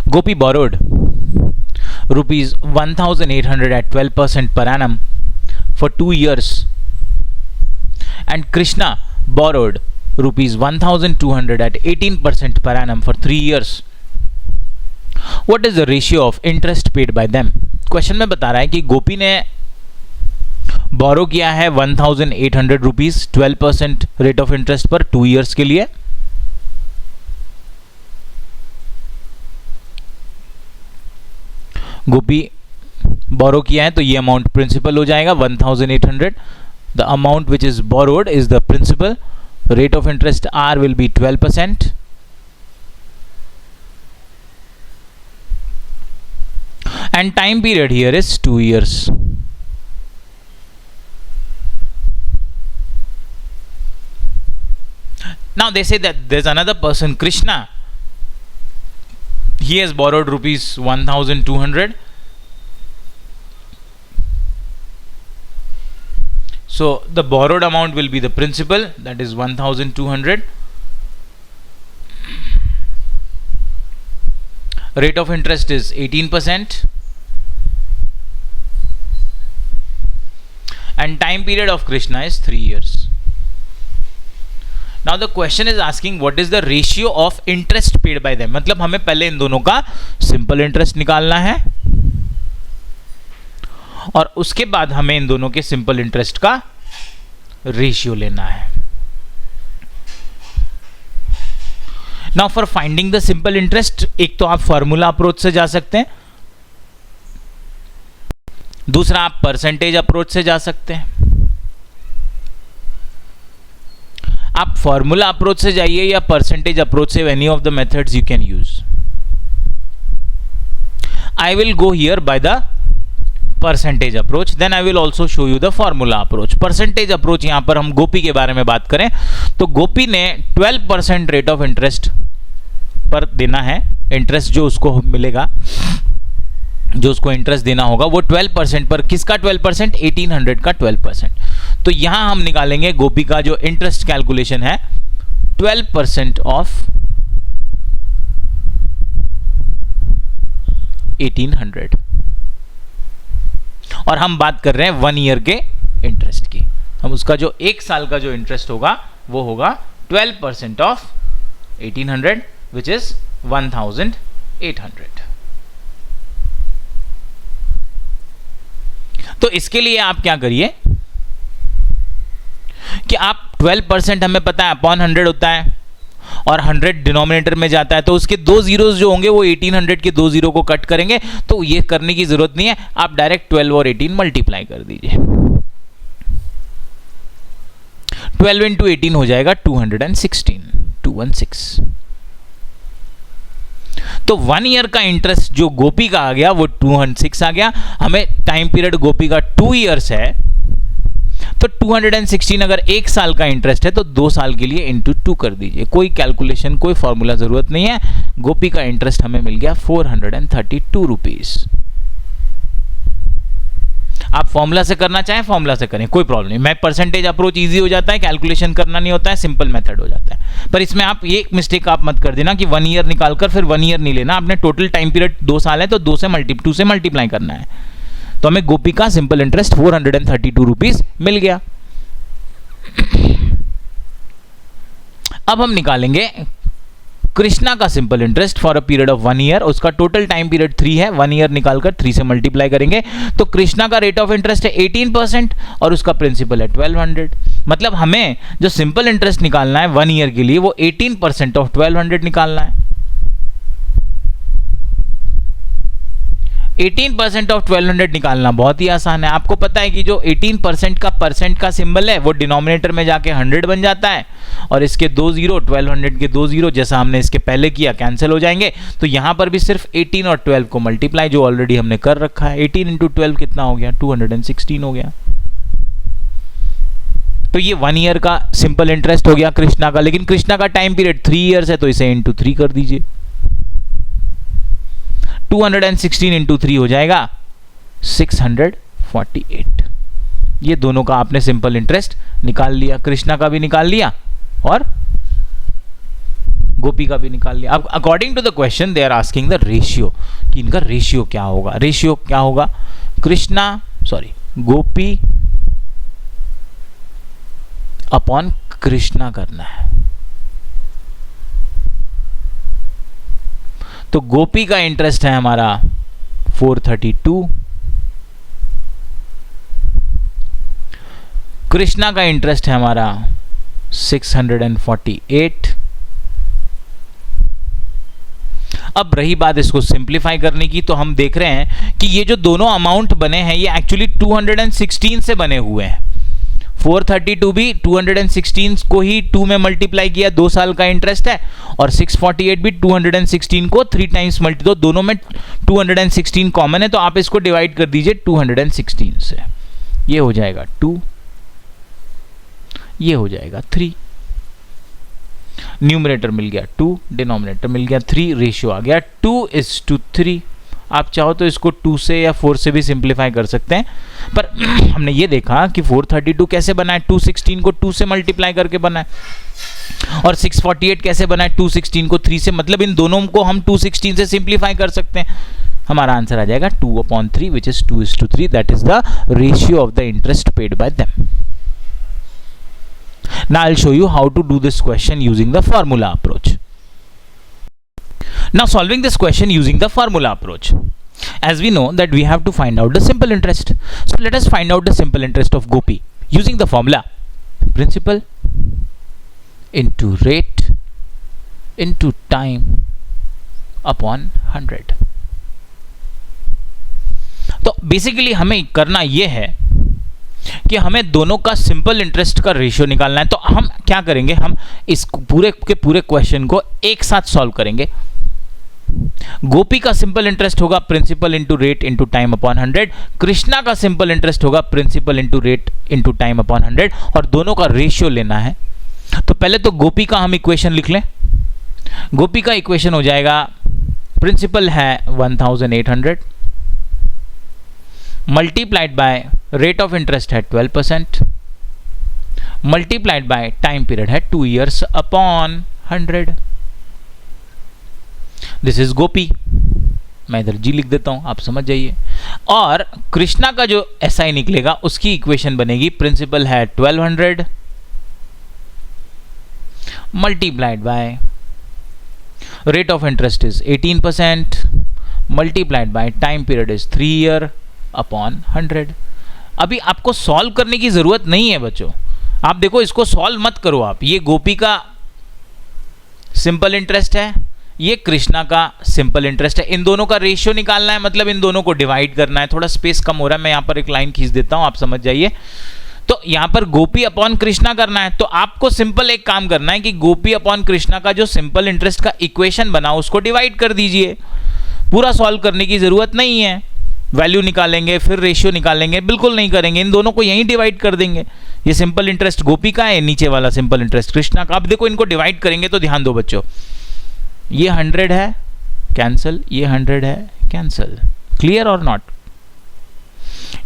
Gopi borrowed rupees 1,800 at 12% per annum for 2 years, and Krishna borrowed rupees 1,200 at 18% per annum for 3 years. What is the ratio of interest paid by them? Question में बता रहा है कि गोपी ने बोरो किया है 1,800 rupees 12% rate of interest पर 2 years के लिए, गोपी बोरो किया है तो ये अमाउंट प्रिंसिपल हो जाएगा 1,800. The amount which is borrowed is the principal. Rate of interest R will be 12%. And time period here is 2 years. Now they say that there's another person, Krishna. He has borrowed rupees 1,200. So the borrowed amount will be the principal, that is 1,200. Rate of interest is 18%. And time period of Krishna is 3 years. Now the question is asking what is the ratio of interest paid by them. मतलब हमें पहले इन दोनों का simple interest निकालना है और उसके बाद हमें इन दोनों के सिंपल इंटरेस्ट का रेशियो लेना है. Now for finding the simple interest, एक तो आप फॉर्मूला अप्रोच से जा सकते हैं, दूसरा आप परसेंटेज अप्रोच से जा सकते हैं. आप फॉर्मूला अप्रोच से जाइए या परसेंटेज अप्रोच से, any of the methods you can use. I will go here by the percentage approach, then I will also show you the formula approach. Percentage approach, यहां पर हम गोपी के बारे में बात करें तो गोपी ने 12% रेट ऑफ इंटरेस्ट पर देना है. इंटरेस्ट जो उसको मिलेगा, जो उसको इंटरेस्ट देना होगा वो 12% पर. किसका 12%? 1800 का 12%. तो यहां हम निकालेंगे गोपी का जो इंटरेस्ट कैलकुलेशन है 12% ऑफ 1800. और हम बात कर रहे हैं 1 ईयर के इंटरेस्ट की. हम उसका जो 1 साल का जो इंटरेस्ट होगा वो होगा 12% ऑफ 1800 विच इज 1800. तो इसके लिए आप क्या करिए कि आप 12% हमें पता है अपॉन 100 होता है और 100 डिनोमिनेटर में जाता है, तो उसके 2 जीरोस जो होंगे वो 1800 के 2 जीरो को कट करेंगे. तो ये करने की जरूरत नहीं है, आप डायरेक्ट 12 और 18 मल्टीप्लाई कर दीजिए. 12 इंटू 18 हो जाएगा 216. तो 1 ईयर का इंटरेस्ट जो गोपी का आ गया वो 206 आ गया. हमें टाइम पीरियड गोपी का 2 इयर्स है, तो 216 अगर 1 साल का इंटरेस्ट है तो 2 साल के लिए इंटू 2 कर दीजिए. कोई कैलकुलेशन, कोई फॉर्मूला जरूरत नहीं है. गोपी का इंटरेस्ट हमें मिल गया 432 रुपीज. आप फॉर्मूला से करना चाहें फॉर्मूला से करें, कोई प्रॉब्लम नहीं. मैं परसेंटेज अप्रोच इजी हो जाता है, कैलकुलेशन करना नहीं होता है, सिंपल मेथड हो जाता है. पर इसमें आप ये मिस्टेक आप मत कर देना कि 1 ईयर निकालकर फिर 1 ईयर नहीं लेना. आपने टोटल टाइम पीरियड 2 साल है तो 2 से मल्टीप्लाई करना है. तो हमें गोपी का सिंपल इंटरेस्ट 432 रुपीज मिल गया. अब हम निकालेंगे कृष्णा का simple interest for a period of 1 year. उसका टोटल टाइम पीरियड 3 है. 1 ईयर निकालकर 3 से मल्टीप्लाई करेंगे तो कृष्णा का रेट ऑफ इंटरेस्ट है 18% और उसका प्रिंसिपल है 1200. मतलब हमें जो सिंपल इंटरेस्ट निकालना है 1 ईयर के लिए वो 18% ऑफ 1200 निकालना है. 18% ऑफ 1200 निकालना बहुत ही आसान है. आपको पता है कि जो 18% का परसेंट का सिंबल है वो डिनोमिनेटर में जाके 100 बन जाता है और इसके 2 जीरो 1200 के 2 जीरो जैसा हमने इसके पहले किया कैंसिल हो जाएंगे. तो यहां पर भी सिर्फ 18 और 12 को मल्टीप्लाई जो ऑलरेडी हमने कर रखा है. 18 इंटू 12 कितना हो गया? 216 हो गया. तो ये 1 ईयर का सिंपल इंटरेस्ट हो गया कृष्णा का, लेकिन कृष्णा का टाइम पीरियड 3 ईयर्स है, तो इसे इंटू 3 कर दीजिए। 216 इंटू 3 हो जाएगा 648। ये दोनों का आपने सिंपल इंटरेस्ट निकाल लिया, कृष्णा का भी निकाल लिया और गोपी का भी निकाल लिया। अब according to the question they are asking the ratio, कि इनका रेशियो क्या होगा। रेशियो क्या होगा, गोपी अपॉन कृष्णा करना है। तो गोपी का इंटरेस्ट है हमारा 432, कृष्णा का इंटरेस्ट है हमारा 648। अब रही बात इसको सिंप्लीफाई करने की, तो हम देख रहे हैं कि ये जो दोनों अमाउंट बने हैं ये एक्चुअली 216 से बने हुए हैं। 432 भी 216 को ही 2 में मल्टीप्लाई किया, 2 साल का इंटरेस्ट है, और 648 भी 216 को 3 टाइम्स मल्टी, तो दोनों में 216 कॉमन है, तो आप इसको डिवाइड कर दीजिए 216 से। ये हो जाएगा 2, ये हो जाएगा 3। न्यूमरेटर मिल गया 2, डिनोमिनेटर मिल गया 3, रेशियो आ गया 2:3। आप चाहो तो इसको 2 से या 4 से भी सिंप्लीफाई कर सकते हैं, पर हमने ये देखा कि 432 कैसे बना है, 216 को 2 से मल्टीप्लाई करके बना है, और 648 कैसे बना है, 216 को 3 से, मतलब इन दोनों को हम 216 से सिंप्लीफाई कर सकते हैं। हमारा आंसर आ जाएगा 2/3 which is 2:3, that is the ratio of the interest paid by them. Now I'll show you how to do this question using the formula approach. Now solving this question using the formula approach, as we know that we have to find out the simple interest. So let us find out the simple interest of Gopi using the formula principal into rate into time upon 100. तो basically हमें करना यह है कि हमें दोनों का simple interest का रेशियो निकालना है। तो हम क्या करेंगे, हम इस पूरे के पूरे क्वेश्चन को एक साथ सॉल्व करेंगे। गोपी का सिंपल इंटरेस्ट होगा principal into rate into time upon 100, Krishna का सिंपल इंटरेस्ट होगा principal into rate into time upon 100, और दोनों का रेशियो लेना है। तो पहले तो गोपी का हम इक्वेशन लिख लें। गोपी का इक्वेशन हो जाएगा, प्रिंसिपल है 1800 multiplied by rate of interest है 12%, मल्टीप्लाइड बाय टाइम पीरियड है 2 years अपॉन 100। दिस इज गोपी, मैं इधर जी लिख देता हूं, आप समझ जाइए। और कृष्णा का जो एसआई निकलेगा उसकी इक्वेशन बनेगी, प्रिंसिपल है 1200 multiplied by rate of interest is 18%, multiplied by time period is 3 year upon 100। अभी आपको सॉल्व करने की जरूरत नहीं है बच्चों, आप देखो इसको सॉल्व मत करो आप। ये गोपी का सिंपल इंटरेस्ट है, ये कृष्णा का सिंपल इंटरेस्ट है, इन दोनों का रेशियो निकालना है, मतलब इन दोनों को डिवाइड करना है। थोड़ा स्पेस कम हो रहा है, मैं यहां पर एक लाइन खींच देता हूं, आप समझ जाइए। तो यहां पर गोपी अपॉन कृष्णा करना है, तो आपको सिंपल एक काम करना है कि गोपी अपॉन कृष्णा का जो सिंपल इंटरेस्ट का इक्वेशन बना उसको डिवाइड कर दीजिए। पूरा सॉल्व करने की जरूरत नहीं है, वैल्यू निकालेंगे फिर रेशियो निकालेंगे, बिल्कुल नहीं करेंगे, इन दोनों को यहीं डिवाइड कर देंगे। ये सिंपल इंटरेस्ट गोपी का है, नीचे वाला सिंपल इंटरेस्ट कृष्णा का। अब देखो इनको डिवाइड करेंगे तो ध्यान दो बच्चों, ये 100 है कैंसिल, ये 100 है कैंसिल, क्लियर और नॉट।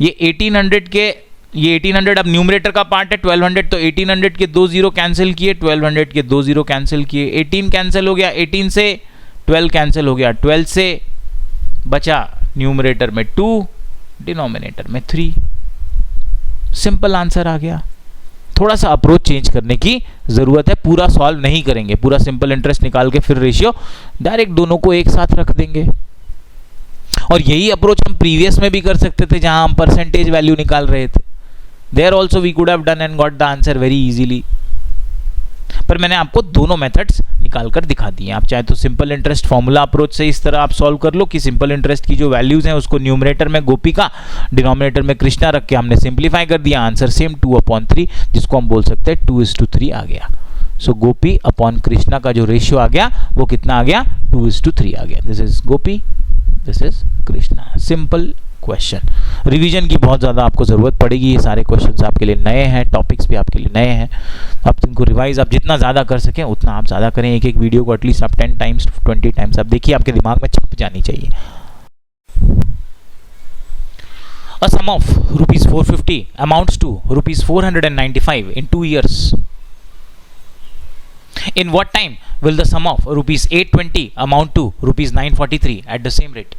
ये 1800 के, ये 1800 अब न्यूमरेटर का पार्ट है 1200, तो 1800 के 2 0 कैंसिल किए, 1200 के 2 0 कैंसिल किए, 18 कैंसिल हो गया, 18 से 12 कैंसिल हो गया, 12 से बचा न्यूमरेटर में 2, डिनोमिनेटर में 3। सिंपल आंसर आ गया। थोड़ा सा अप्रोच चेंज करने की जरूरत है, पूरा सॉल्व नहीं करेंगे, पूरा सिंपल इंटरेस्ट निकाल के फिर रेशियो, डायरेक्ट दोनों को एक साथ रख देंगे। और यही अप्रोच हम प्रीवियस में भी कर सकते थे जहां हम परसेंटेज वैल्यू निकाल रहे थे। There also we could have done and got the answer very easily, पर मैंने आपको दोनों मेथड्स निकाल कर दिखा दिए। आप चाहे तो सिंपल इंटरेस्ट फॉर्मूला अप्रोच से इस तरह आप सॉल्व कर लो कि सिंपल इंटरेस्ट की जो वैल्यूज हैं उसको न्यूमरेटर में गोपी का, डिनोमिनेटर में कृष्णा रख के हमने सिंप्लीफाई कर दिया, आंसर सेम 2/3, जिसको हम बोल सकते हैं 2:3 आ गया। सो गोपी अपॉन कृष्णा का जो रेशियो आ गया वो कितना आ गया, 2:3 आ गया। This is Gopi, this is Krishna, simple question. Revision की बहुत ज़्यादा आपको ज़रूरत पड़ेगी, ये सारे क्वेश्चंस आपके लिए नए हैं, टॉपिक्स भी आपके लिए नए हैं, आप इनको रिवाइज आप जितना ज़्यादा कर सकें उतना आप ज़्यादा करें। एक एक वीडियो को एटलीस्ट आप 10 टाइम्स 20 टाइम्स आप देखिए, आपके दिमाग में छप जानी चाहिए। A sum of rupees 450 amounts to rupees 495 in 2 years. In what time will the sum of rupees 820 amount to rupees 943 at the same rate?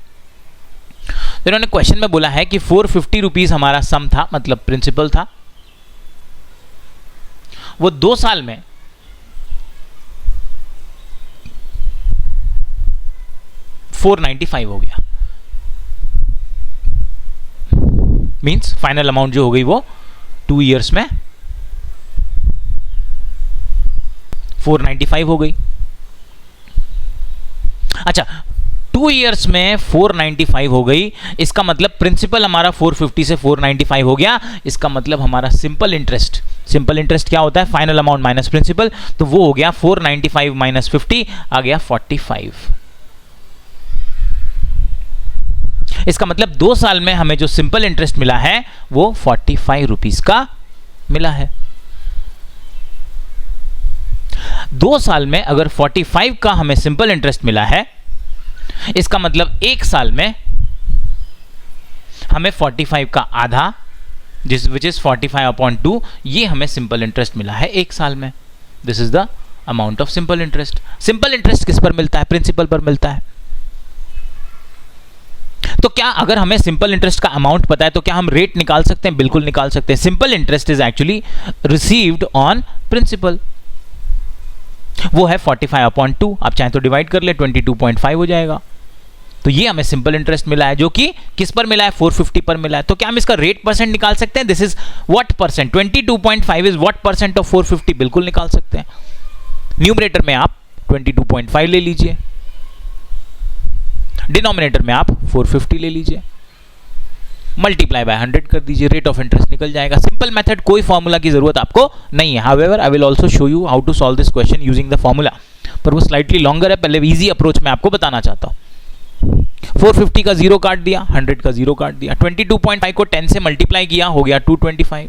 तो इन्होंने क्वेश्चन में बोला है कि 450 रुपीज हमारा सम था, मतलब प्रिंसिपल था, वो 2 साल में 495 हो गया। मीन्स फाइनल अमाउंट जो हो गई वो 2 इयर्स में 495 हो गई। अच्छा, 2 इयर्स में 495 हो गई, इसका मतलब प्रिंसिपल हमारा 450 से 495 हो गया। इसका मतलब हमारा सिंपल इंटरेस्ट क्या होता है? फाइनल अमाउंट माइनस प्रिंसिपल, तो वो हो गया 495 माइनस 50 आ गया 45। इसका मतलब 2 साल में हमें जो सिंपल इंटरेस्ट मिला है वो 45 रुपीज का मिला है। 2 साल में अगर 45 का हमें सिंपल इंटरेस्ट मिला है, इसका मतलब 1 साल में हमें 45 का आधा, विच इज 45/2, ये हमें सिंपल इंटरेस्ट मिला है 1 साल में। This is the amount of simple interest. Simple interest किस पर मिलता है? प्रिंसिपल पर मिलता है। तो क्या अगर हमें सिंपल इंटरेस्ट का अमाउंट पता है तो क्या हम रेट निकाल सकते हैं? बिल्कुल निकाल सकते हैं। Simple interest is actually received on principal, वो है 45/2। आप चाहें तो डिवाइड कर ले, 22.5 हो जाएगा। तो ये हमें सिंपल इंटरेस्ट मिला है, जो कि किस पर मिला है? 450 पर मिला है। तो क्या हम इसका रेट परसेंट निकाल सकते हैं? This is what percent? 22.5 is what percent of 450? बिल्कुल निकाल सकते हैं। न्यूमरेटर में आप 22.5 ले लीजिए, डिनोमिनेटर में आप 450 ले लीजिए, मल्टीप्लाई बाय 100 कर दीजिए, रेट ऑफ इंटरेस्ट निकल जाएगा। सिंपल मेथड, कोई फॉर्मूला की जरूरत आपको नहीं है। However I will also show you how to solve this question using the formula, पर वो स्लाइटली लॉन्गर है। पहले इजी अप्रोच में आपको बताना चाहता हूं। 450 का 0 काट दिया, 100 का 0 काट दिया, 22.5 को 10 से मल्टीप्लाई किया, हो गया 225।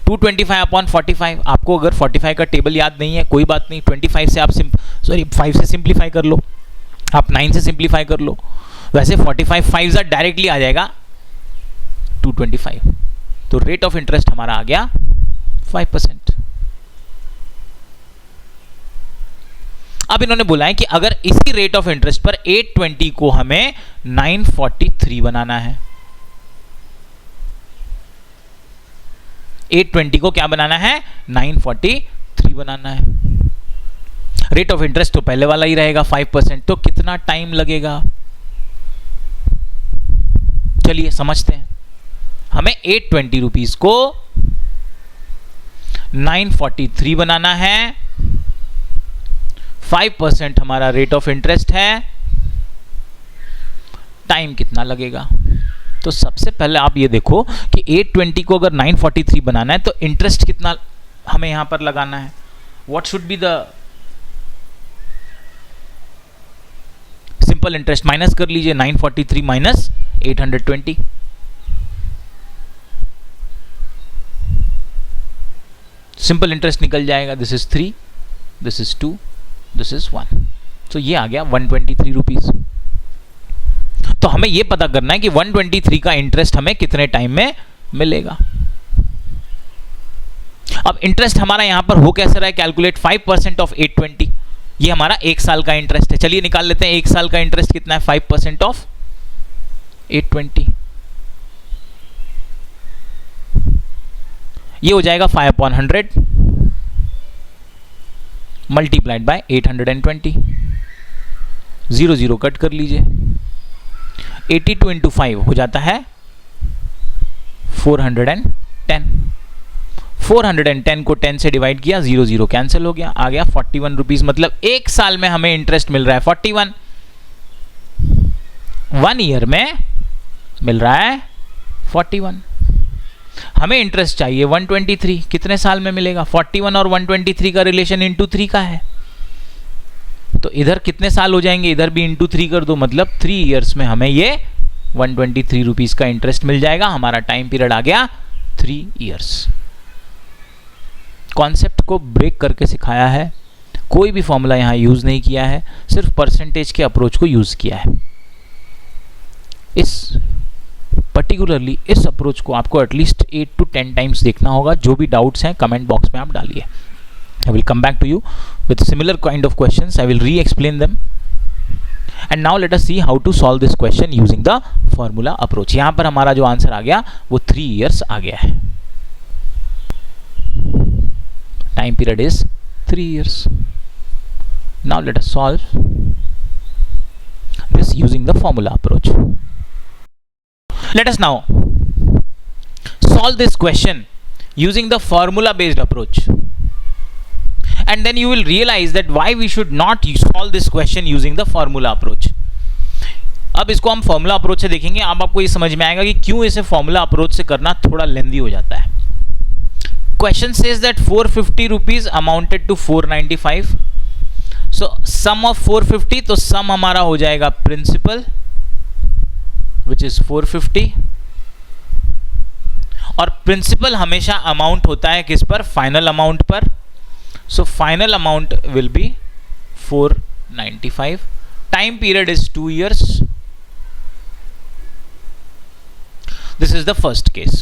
225/45। आपको अगर 45 का टेबल याद नहीं है कोई बात नहीं, 25 से आप 5 से सिंप्लीफाई कर लो, आप 9 से सिंप्लीफाई कर लो। वैसे 45 5 डायरेक्टली आ जाएगा 225। तो रेट ऑफ इंटरेस्ट हमारा आ गया 5%। अब इन्होंने बोला है कि अगर इसी रेट ऑफ इंटरेस्ट पर 820 को हमें 943 बनाना है, 820 को क्या बनाना है? 943 बनाना है। रेट ऑफ इंटरेस्ट तो पहले वाला ही रहेगा 5%। तो कितना टाइम लगेगा? चलिए समझते हैं। हमें 820 रुपीज को 943 बनाना है, 5% हमारा रेट ऑफ इंटरेस्ट है, टाइम कितना लगेगा? तो सबसे पहले आप ये देखो कि 820 को अगर 943 बनाना है तो इंटरेस्ट कितना हमें यहां पर लगाना है? What should be the simple interest? Minus कर लीजिए 943 माइनस 820। सिंपल इंटरेस्ट निकल जाएगा। This is 3, this is 2, this is 1। तो ये आ गया 123 रुपीज। तो हमें यह पता करना है कि 123 का इंटरेस्ट हमें कितने टाइम में मिलेगा। अब इंटरेस्ट हमारा यहां पर हो कैसे रहा है? Calculate 5% of 820। ये हमारा 1 साल का इंटरेस्ट है। चलिए निकाल लेते हैं 1 साल का इंटरेस्ट कितना है? 5% ऑफ 820, ये हो जाएगा 5/100 मल्टीप्लाइड बाय 820। 0 0 कट कर लीजिए, 82 इंटू 5 हो जाता है 410। 410 को 10 से डिवाइड किया, 0 0 कैंसिल हो गया, आ गया 41 रुपीज। मतलब 1 साल में हमें इंटरेस्ट मिल रहा है 41, 1 ईयर में मिल रहा है 41। हमें इंटरेस्ट चाहिए 123, कितने साल में मिलेगा? 41 और 123 का रिलेशन इंटू 3 का है, तो इधर कितने साल हो जाएंगे, इधर भी इंटू 3 कर दो, मतलब 3 ईयर्स में हमें ये 123 रुपीज का इंटरेस्ट मिल जाएगा। हमारा टाइम पीरियड आ गया 3 ईयर्स। कॉन्सेप्ट को ब्रेक करके सिखाया है, कोई भी फॉर्मूला यहाँ यूज नहीं किया है, सिर्फ परसेंटेज के अप्रोच को यूज किया है। इस पर्टिकुलरली इस अप्रोच को आपको एटलीस्ट 8 to 10 टाइम्स देखना होगा। जो भी डाउट्स हैं कमेंट बॉक्स में आप डालिए। I will come back to you with similar kind of questions. I will re-explain them. And now let us see how to solve this question using the formula approach. यहाँ पर हमारा जो answer आ गया वो 3 years आ गया है। Time period is 3 years. Now let us solve this using the formula approach. Let us now solve this question using the formula based approach. And then you will realize that why we should not solve this question using the formula approach. अब इसको हम formula approach से देखेंगे। अब आपको ये समझ में आएगा कि क्यों इसे फॉर्मूला अप्रोच से करना थोड़ा लेंदी हो जाता है। Question says that 450 rupees amounted to 495। So sum of 450, तो सम हमारा हो जाएगा प्रिंसिपल विच इज 450, और प्रिंसिपल हमेशा अमाउंट होता है किस पर, फाइनल अमाउंट पर। So final amount will be 495. Time period is 2 years. This is the first case.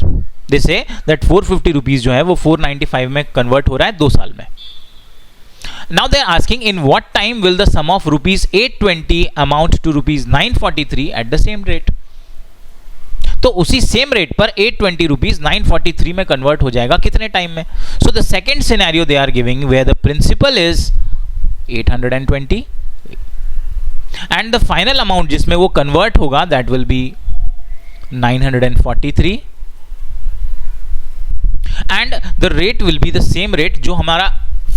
They say that 450 rupees जो है वो 495 में convert हो रहा है 2 साल में. Now they are asking in what time will the sum of rupees 820 amount to rupees 943 at the same rate. तो उसी सेम रेट पर 820 रुपीज 943 में कन्वर्ट हो जाएगा कितने टाइम में। So the second scenario they are giving where the principal is 820 and the final amount जिसमें वो कन्वर्ट होगा that will be 943 and the rate will be the same rate जो हमारा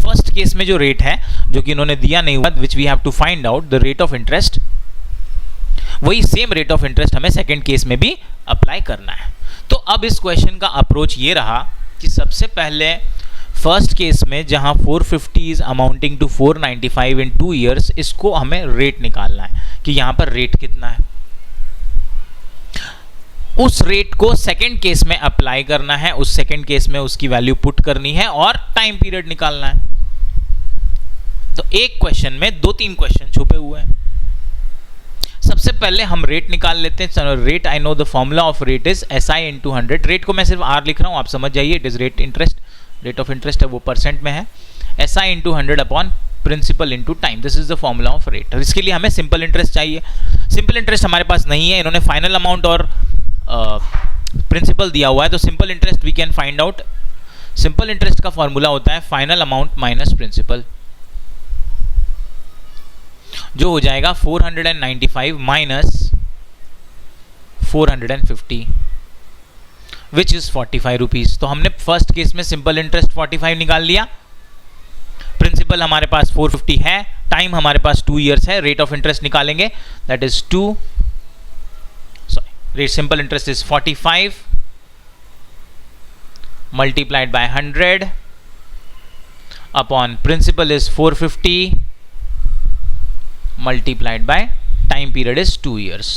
फर्स्ट केस में जो रेट है, जो कि इन्होंने दिया नहीं हुआ, which we have to find out the rate of interest, वही सेम रेट ऑफ इंटरेस्ट हमें सेकेंड केस में भी अप्लाई करना है। तो अब इस क्वेश्चन का अप्रोच ये रहा कि सबसे पहले फर्स्ट केस में जहां 450 is amounting to 495 in 2 years, इसको हमें रेट निकालना है कि यहां पर रेट कितना है। उस रेट को सेकेंड केस में अप्लाई करना है, उस सेकेंड केस में उसकी वैल्यू पुट करनी है और टाइम पीरियड निकालना है। तो एक क्वेश्चन में 2-3 क्वेश्चन छुपे हुए हैं। सबसे पहले हम रेट निकाल लेते हैं। Rate, I know the formula of rate is SI into 100। Rate को मैं सिर्फ R लिख रहा हूं, आप समझ जाइए, it is rate interest, rate of interest है वो परसेंट में है। SI into 100 upon principal into time, this is the formula of rate. इसके लिए हमें सिंपल इंटरेस्ट चाहिए। सिंपल इंटरेस्ट हमारे पास नहीं है, इन्होंने फाइनल अमाउंट और प्रिंसिपल दिया हुआ है, तो simple interest we can find out. Simple interest का फॉर्मूला होता है फाइनल अमाउंट माइनस प्रिंसिपल, जो हो जाएगा 495 माइनस 450 विच इज 45 रुपीज। तो हमने फर्स्ट केस में सिंपल इंटरेस्ट 45 निकाल लिया, प्रिंसिपल हमारे पास 450 है, टाइम हमारे पास 2 ईयर्स है, रेट ऑफ इंटरेस्ट निकालेंगे that is 2, sorry, rate simple interest is 45 multiplied by 100 upon principal is 450 multiplied by time period is 2 years.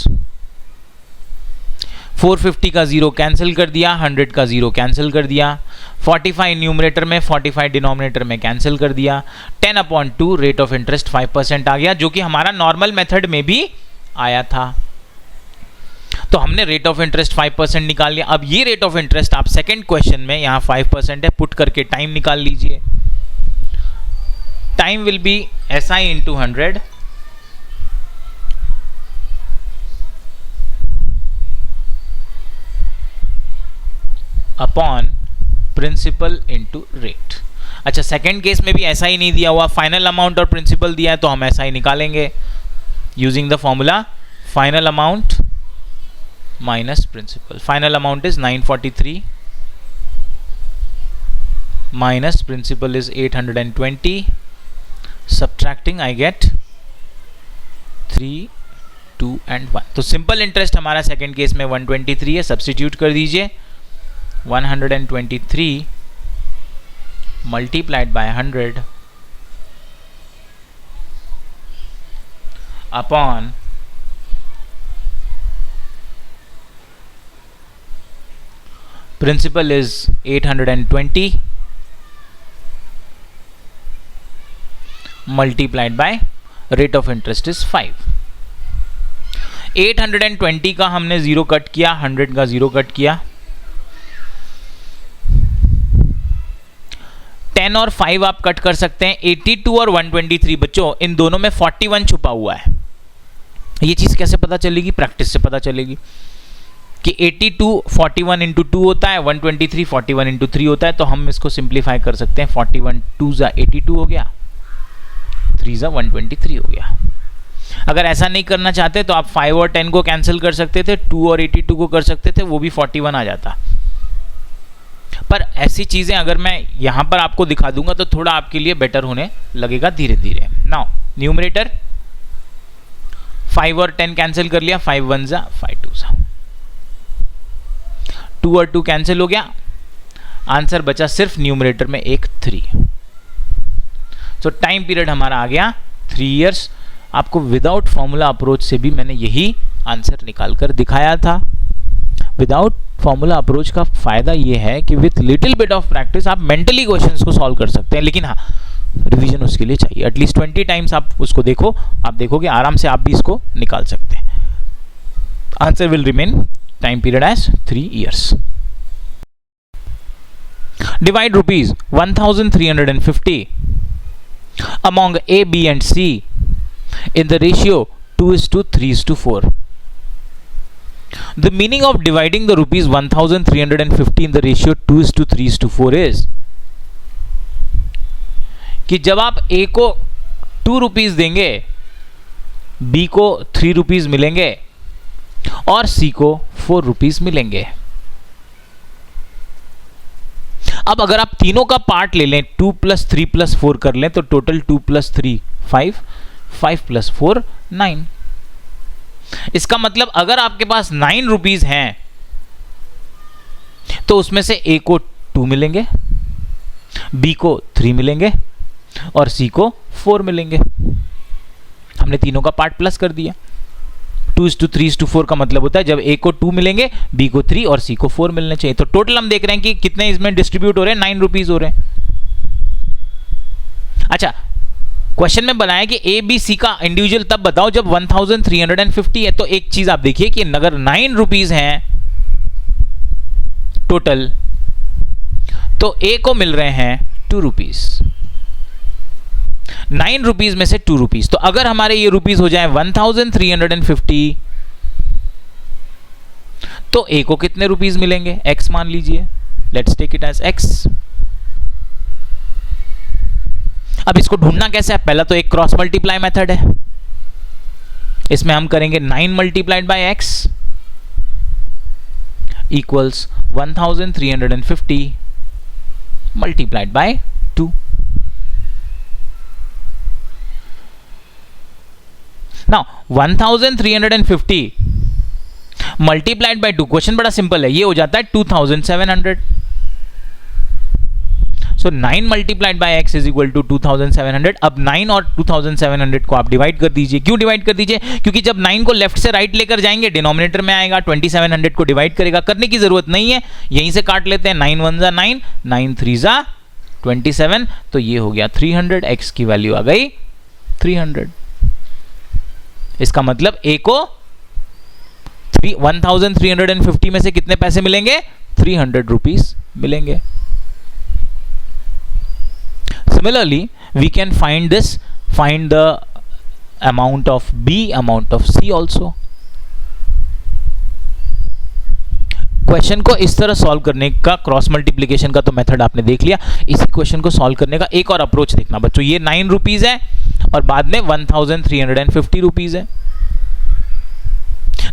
450 का 0 कैंसिल कर दिया, 100 का 0 कैंसिल कर दिया, 45 न्यूमरेटर में 45 डिनोमिनेटर में कैंसिल कर दिया, 10/2 रेट ऑफ इंटरेस्ट 5% आ गया, जो कि हमारा नॉर्मल मेथड में भी आया था। तो हमने रेट ऑफ इंटरेस्ट 5% निकाल लिया। अब ये रेट ऑफ इंटरेस्ट आप सेकेंड क्वेश्चन में यहाँ 5% है, पुट करके टाइम निकाल लीजिए। Time will be SI into 100 upon principal into rate. अच्छा, सेकेंड केस में भी ऐसा ही नहीं दिया हुआ, फाइनल अमाउंट और प्रिंसिपल दिया है, तो हम ऐसा ही निकालेंगे using the formula final amount minus principal. Final amount is 943 minus principal is 820, subtracting I get 3, 2 and 1। तो सिंपल इंटरेस्ट हमारा सेकेंड केस में 123 है, सब्स्टिट्यूट कर दीजिए। 123 multiplied by 100 upon principal is 820 multiplied by rate of interest is 5. 820 का हमने 0 cut किया, 100 का 0 कट किया, 10 और 5 आप कट कर सकते हैं, 82 और 123। बच्चों इन दोनों में 41 छुपा हुआ है। ये चीज कैसे पता चलेगी? प्रैक्टिस से पता चलेगी कि 82 41 इंटू 2 होता है, 123 41 इंटू 3 होता है। तो हम इसको सिंप्लीफाई कर सकते हैं, 41 2 जा 82 हो गया, 3 जा 123 हो गया। अगर ऐसा नहीं करना चाहते तो आप 5 और 10 को कैंसिल कर सकते थे, 2 और 82 को कर सकते थे, वो भी 41 आ जाता। पर ऐसी चीजें अगर मैं यहां पर आपको दिखा दूंगा तो थोड़ा आपके लिए बेटर होने लगेगा धीरे धीरे। नाउ न्यूमरेटर 5 और 10 कैंसिल कर लिया, 5 1 जा 5 2 जा, 2 और 2 कैंसिल हो गया, आंसर बचा सिर्फ न्यूमरेटर में एक 3। तो टाइम पीरियड हमारा आ गया 3 इयर्स। आपको विदाउट फॉर्मूला अप्रोच से भी मैंने यही आंसर निकाल कर दिखाया था। विदाउट फॉर्मूला अप्रोच का फायदा यह है कि with little bit of practice आप मेंटली क्वेश्चंस को सॉल्व कर सकते हैं, लेकिन हाँ रिवीजन उसके लिए चाहिए। एटलीस्ट 20 टाइम्स आप उसको देखो, आप देखोगे आराम से आप भी इसको निकाल सकते हैं। Answer will remain time period as 3 years. Divide rupees 1350 among A, B and C in the ratio 2:3:4. The meaning of dividing the rupees 1350 in the ratio 2:3:4 is कि जब आप A को 2 रुपीज देंगे, B को 3 रुपीज मिलेंगे और C को 4 rupees मिलेंगे। अब अगर आप तीनों का पार्ट ले लें, 2 + 3 + 4 कर लें तो टोटल 2 + 3 5, 5 + 4 9। इसका मतलब अगर आपके पास 9 रुपीज हैं तो उसमें से A को 2 मिलेंगे, B को 3 मिलेंगे और C को 4 मिलेंगे। हमने तीनों का पार्ट प्लस कर दिया। 2:3:4 का मतलब होता है जब A को 2 मिलेंगे, B को 3 और C को 4 मिलने चाहिए। तो टोटल हम देख रहे हैं कि कितने इसमें डिस्ट्रीब्यूट हो रहे हैं, 9 रुपीज हो रहे हैं। अच्छा, क्वेश्चन में बनाया कि A, B, C का इंडिविजुअल तब बताओ जब 1350 है। तो एक चीज आप देखिए कि अगर 9 रुपीज हैं टोटल तो A को मिल रहे हैं 2 रुपीज, 9 रुपीज में से 2 रुपीज। तो अगर हमारे ये रुपीज हो जाए 1350 तो A को कितने रुपीज मिलेंगे? X मान लीजिए, let's take it as X। अब इसको ढूंढना कैसे है? पहला तो एक क्रॉस मल्टीप्लाई मेथड है, इसमें हम करेंगे 9 multiplied by X equals 1350 multiplied by 2। Now 1350 multiplied by 2, question बड़ा सिंपल है, ये हो जाता है 2700। So 9 multiplied by x is equal to 2700। अब 9 और 2700 को आप डिवाइड कर दीजिए। क्यों डिवाइड कर दीजिए? क्योंकि जब 9 को लेफ्ट से राइट लेकर जाएंगे डिनोमिनेटर में आएगा, 2700 को डिवाइड करेगा। करने की जरूरत नहीं है, यहीं से काट लेते हैं। 9 1 जा 9, 9 3 जा 27, तो ये हो गया 300। x की वैल्यू आ गई 300। इसका मतलब A को 1350 में से कितने पैसे मिलेंगे? 300 रुपीज मिलेंगे। Similarly, we can find the amount of B, amount of C also. Question को इस तरह सॉल्व करने का, क्रॉस मल्टीप्लिकेशन का तो मेथड आपने देख लिया। इसी क्वेश्चन को सॉल्व करने का एक और अप्रोच देखना बच्चों। ये 9 रुपीज है और बाद में 1350 रुपीज है।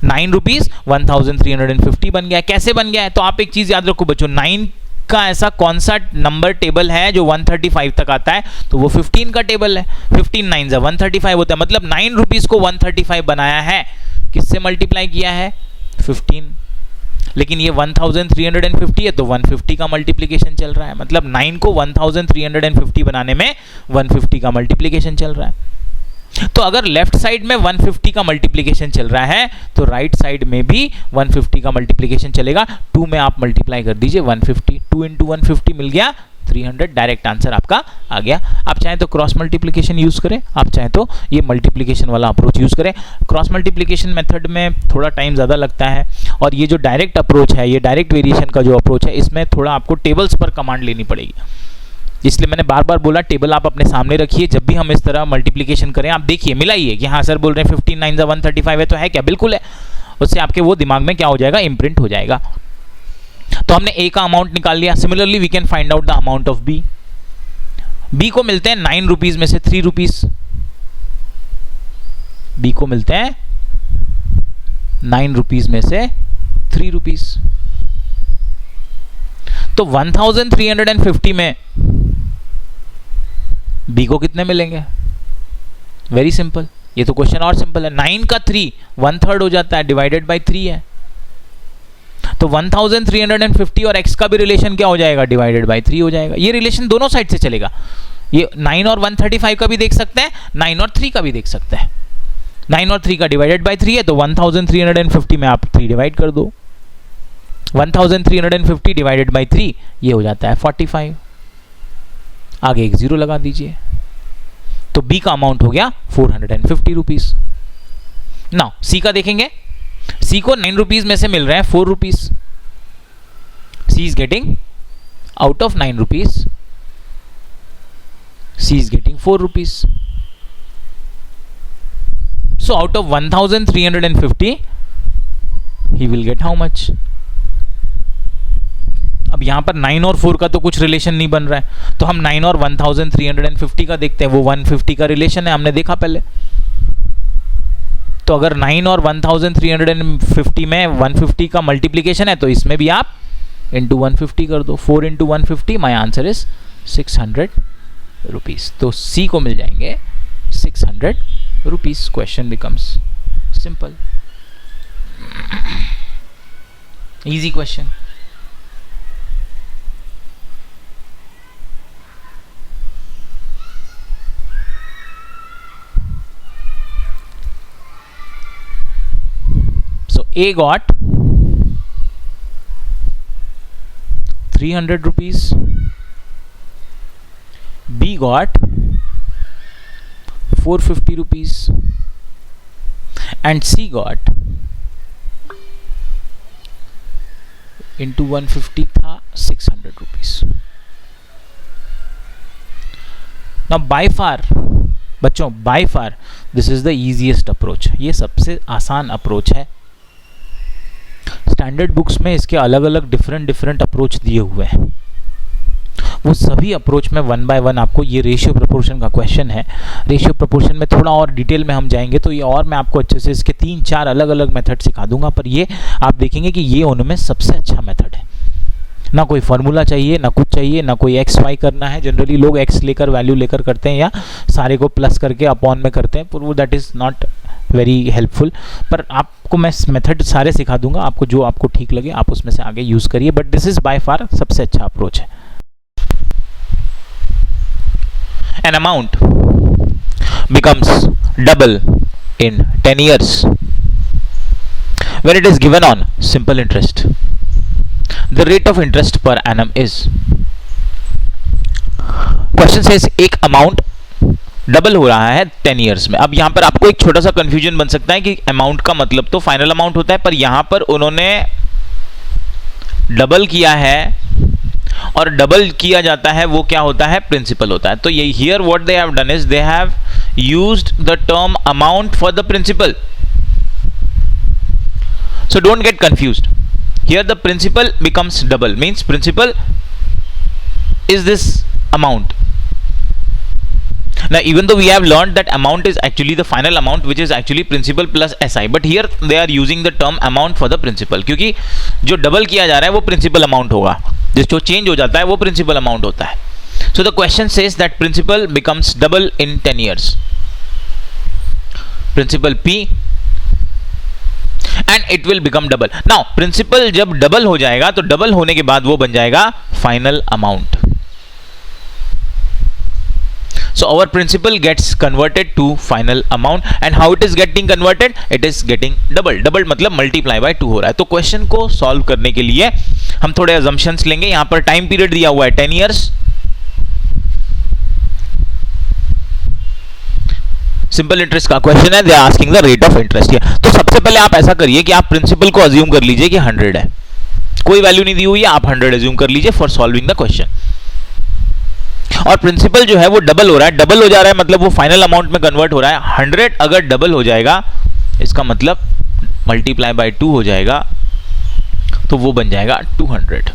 9 रुपीज 1350 बन गया है। कैसे बन गया है? तो आप एक चीज याद रखो बच्चों, 9 का ऐसा कौन सा नंबर टेबल है जो 135 तक आता है? तो वो 15 का टेबल है। 15 9 जा 135 होता है। मतलब 9 रुपीज को 135 बनाया है, किससे मल्टीप्लाई किया है? 15। लेकिन ये 1350 है तो 150 का मल्टीप्लिकेशन चल रहा है। मतलब 9 को 1350 बनाने में 150 का मल्टीप्लिकेशन चल रहा है। तो अगर लेफ्ट साइड में 150 का मल्टीप्लीकेशन चल रहा है तो राइट साइड में भी 150 का मल्टीप्लीकेशन चलेगा। 2 में आप मल्टीप्लाई कर दीजिए 150, 2 इंटू 150 मिल गया 300, डायरेक्ट आंसर आपका आ गया। आप चाहें तो क्रॉस मल्टीप्लिकेशन यूज करें, आप चाहें तो ये मल्टीप्लिकेशन वाला अप्रोच यूज करें। क्रॉस मल्टीप्लिकेशन मेथड में थोड़ा टाइम ज़्यादा लगता है, और ये जो डायरेक्ट अप्रोच है, ये डायरेक्ट वेरिएशन का जो अप्रोच है, इसमें थोड़ा आपको टेबल्स पर कमांड लेनी पड़ेगी। इसलिए मैंने बार बार बोला टेबल आप अपने सामने रखिए, जब भी हम इस तरह मल्टीप्लिकेशन करें आप देखिए, मिलाइए कि हाँ सर बोल रहे हैं 15 9 135 है, तो है क्या? बिल्कुल है। उससे आपके वो दिमाग में क्या हो जाएगा, इम्प्रिंट हो जाएगा। तो हमने ए का अमाउंट निकाल लिया। Similarly we can find out the amount of B. B को मिलते हैं 9 रुपीज में से 3 रुपीज। बी को मिलते हैं 9 रुपीज में से 3 रुपीज। तो 1350 में बी को कितने मिलेंगे? वेरी सिंपल, ये तो क्वेश्चन और सिंपल है। 9 का 3 1/3 हो जाता है, डिवाइडेड बाय 3 है। तो 1350 और x का भी रिलेशन क्या हो जाएगा, डिवाइडेड बाय 3 हो जाएगा। ये रिलेशन दोनों साइड से चलेगा। ये 9 और 135 का भी देख सकते हैं, 9 और 3 का भी देख सकते हैं। 9 और 3 का डिवाइडेड बाय 3 है, तो 1350 में आप 3 डिवाइड कर दो। 1350 डिवाइडेड बाय 3 ये हो जाता है 45। आगे एक जीरो लगा दीजिए, तो बी का अमाउंट हो गया 450 रुपीज। नाउ सी का देखेंगे। सी को 9 रुपीज में से मिल रहे हैं 4 rupees. C is getting out of 9 rupees, C is getting 4 rupees. So out of 1350 he will get how much? अब यहां पर 9 और 4 का तो कुछ रिलेशन नहीं बन रहा है, तो हम 9 और 1350 का देखते हैं। वो 150 का रिलेशन है, हमने देखा पहले। तो अगर 9 और 1350 में 150 का मल्टीप्लीकेशन है, तो इसमें भी आप इंटू 150 कर दो। 4 into 150, my answer is 600 rupees. तो सी को मिल जाएंगे 600 rupees. Question becomes simple, easy question. A got 300 rupees, B got 450 rupees, and C got into 150 था 600 rupees. Now by far बच्चों, by far this is the easiest approach. ये सबसे आसान approach है। Standard books में इसके अलग अलग डिफरेंट अप्रोच दिए हुए हैं। वो सभी अप्रोच में 1 बाय 1 आपको, ये रेशियो प्रोपोर्शन का क्वेश्चन है। रेशियो प्रोपोर्शन में थोड़ा और डिटेल में हम जाएंगे, तो ये और मैं आपको अच्छे से इसके 3-4 अलग अलग मेथड सिखा दूंगा। पर ये आप देखेंगे कि ये उनमें सबसे अच्छा मेथड है। ना कोई फार्मूला चाहिए, ना कुछ चाहिए, ना कोई एक्स वाई करना है। जनरली लोग एक्स लेकर, वैल्यू लेकर करते हैं, या सारे को प्लस करके अपॉन में करते हैं, पर वो that is not very helpful. पर आपको मैं मेथड सारे सिखा दूंगा, आपको जो आपको ठीक लगे आप उसमें से आगे यूज करिए। But this is by far सबसे अच्छा अप्रोच है। An amount becomes double in 10 years when it is given on simple interest. The rate of interest per annum is, question says एक अमाउंट डबल हो रहा है 10 years में। अब यहां पर आपको एक छोटा सा कंफ्यूजन बन सकता है कि अमाउंट का मतलब तो फाइनल अमाउंट होता है, पर यहां पर उन्होंने डबल किया है, और डबल किया जाता है वो क्या होता है, प्रिंसिपल होता है। तो ये here what they have done is they have used the term amount for the principal. So don't get confused. Here the principal becomes double, means principal is this amount. Now even though we have learned that amount is actually the final amount, which is actually principal plus SI, but here they are using the term amount for the principal, क्योंकि जो double किया जा रहा है वो principal amount होगा, जो change हो जाता है वो principal amount होता है। So the question says that principal becomes double in 10 years. Principal P and it will become double. Now principal जब डबल हो जाएगा तो डबल होने के बाद वो बन जाएगा final amount. So our principal gets converted to final amount and how it is getting converted? It is getting doubled मतलब multiply by 2 हो रहा है. तो क्वेश्चन को सॉल्व करने के लिए हम थोड़े assumptions लेंगे. यहां पर टाइम पीरियड दिया हुआ है 10 years. सिंपल इंटरेस्ट का क्वेश्चन है. They are asking the rate of interest here. तो सबसे पहले आप ऐसा करिए कि आप प्रिंसिपल को अज्यूम कर लीजिए कि 100 है. कोई वैल्यू नहीं दी हुई है, आप 100 अज्यूम कर लीजिए फॉर सॉल्विंग द क्वेश्चन. और प्रिंसिपल जो है वो डबल हो रहा है. डबल हो जा रहा है मतलब वो फाइनल अमाउंट में कन्वर्ट हो रहा है. 100 अगर डबल हो जाएगा इसका मतलब मल्टीप्लाई बाय 2 हो जाएगा, तो वो बन जाएगा 200.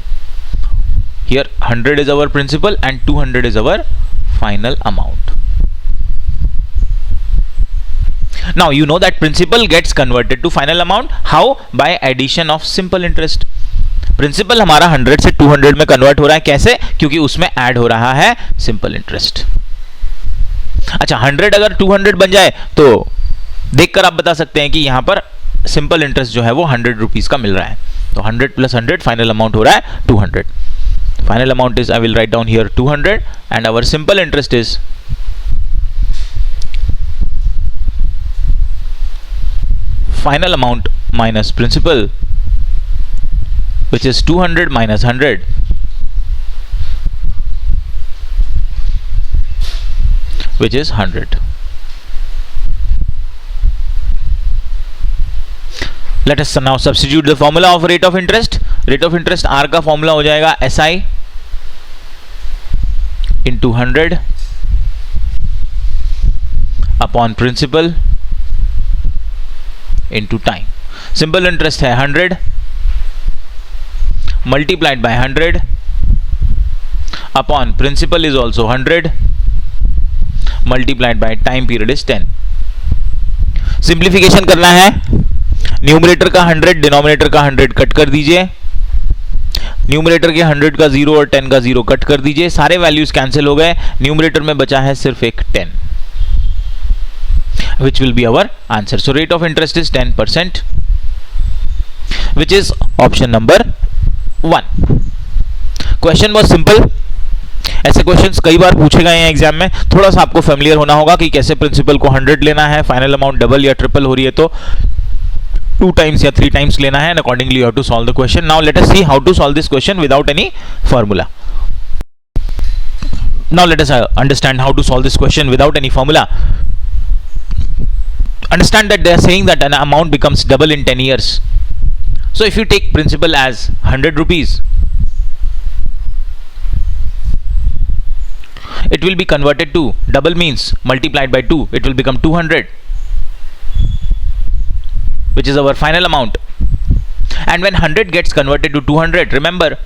Here 100 is our principal and 200 is our final amount. Now you know that principal gets converted to final amount. How? By addition of simple interest. Principal हमारा 100 से 200 में कन्वर्ट हो रहा है. कैसे? क्योंकि उसमें ऐड हो रहा है सिंपल इंटरेस्ट. अच्छा, 100 अगर 200 बन जाए तो देखकर आप बता सकते हैं कि यहां पर सिंपल इंटरेस्ट जो है वो 100 रुपीज का मिल रहा है. तो 100 प्लस 100 फाइनल अमाउंट हो रहा है 200. Final amount is, I will write down here 200 and our simple interest is final amount minus principal, which is 200 minus 100, which is 100. Let us now substitute the formula of rate of interest. Rate of interest R का formula हो जाएगा SI into 100 upon principal into time. Simple interest है 100 multiplied by 100 upon principal is also 100 multiplied by time period is 10. Simplification करना है. Numerator का 100 denominator का 100 cut कर दीजिए. न्यूमरेटर के 100 का 0 और 10 का 0 कट कर दीजिए. सारे वैल्यूज कैंसिल हो गए. न्यूमरेटर में बचा है सिर्फ एक 10, which will be our answer. So rate of interest is 10%, which is option number 1. Question was simple. ऐसे क्वेश्चंस कई बार पूछे गए हैं एग्जाम में. थोड़ा सा आपको फेमिलियर होना होगा कि कैसे प्रिंसिपल को 100 लेना है, फाइनल अमाउंट डबल या ट्रिपल हो रही है तो 2 times या 3 times लेना है, and accordingly you have to solve the question. Now let us see how to solve this question without any formula. Now let us understand how to solve this question without any formula. Understand that they are saying that an amount becomes double in 10 years. So if you take principal as 100 rupees, it will be converted to, double means multiplied by 2, it will become 200, which is our final amount. And when 100 gets converted to 200, remember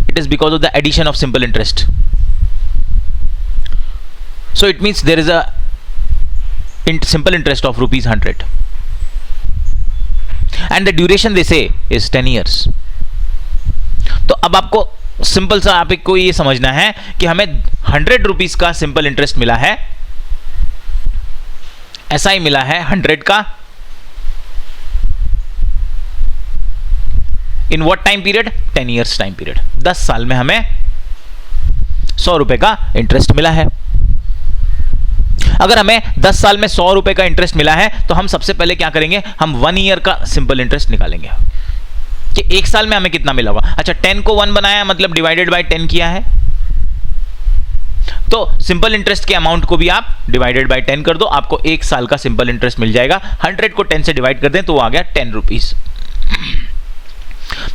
it is because of the addition of simple interest. So it means there is a simple interest of rupees 100 and the duration they say is 10 years. तो अब आपको simple सा आपको ये समझना है कि हमें 100 रुपीस का सिंपल इंटरेस्ट मिला है, ऐसा ही मिला है 100 का. In what time period? 10 years time period. 10 साल में हमें 100 रुपए का इंटरेस्ट मिला है. अगर हमें 10 साल में 100 रुपए का इंटरेस्ट मिला है तो हम सबसे पहले क्या करेंगे, हम 1 ईयर का सिंपल इंटरेस्ट निकालेंगे कि 1 साल में हमें कितना मिला होगा. अच्छा, 10 को 1 बनाया मतलब डिवाइडेड बाय 10 किया है, तो सिंपल इंटरेस्ट के अमाउंट को भी आप डिवाइडेड बाय 10 कर दो, आपको 1 साल का सिंपल इंटरेस्ट मिल जाएगा. 100 को 10 से डिवाइड कर दें तो वो आ गया 10 रुपीस.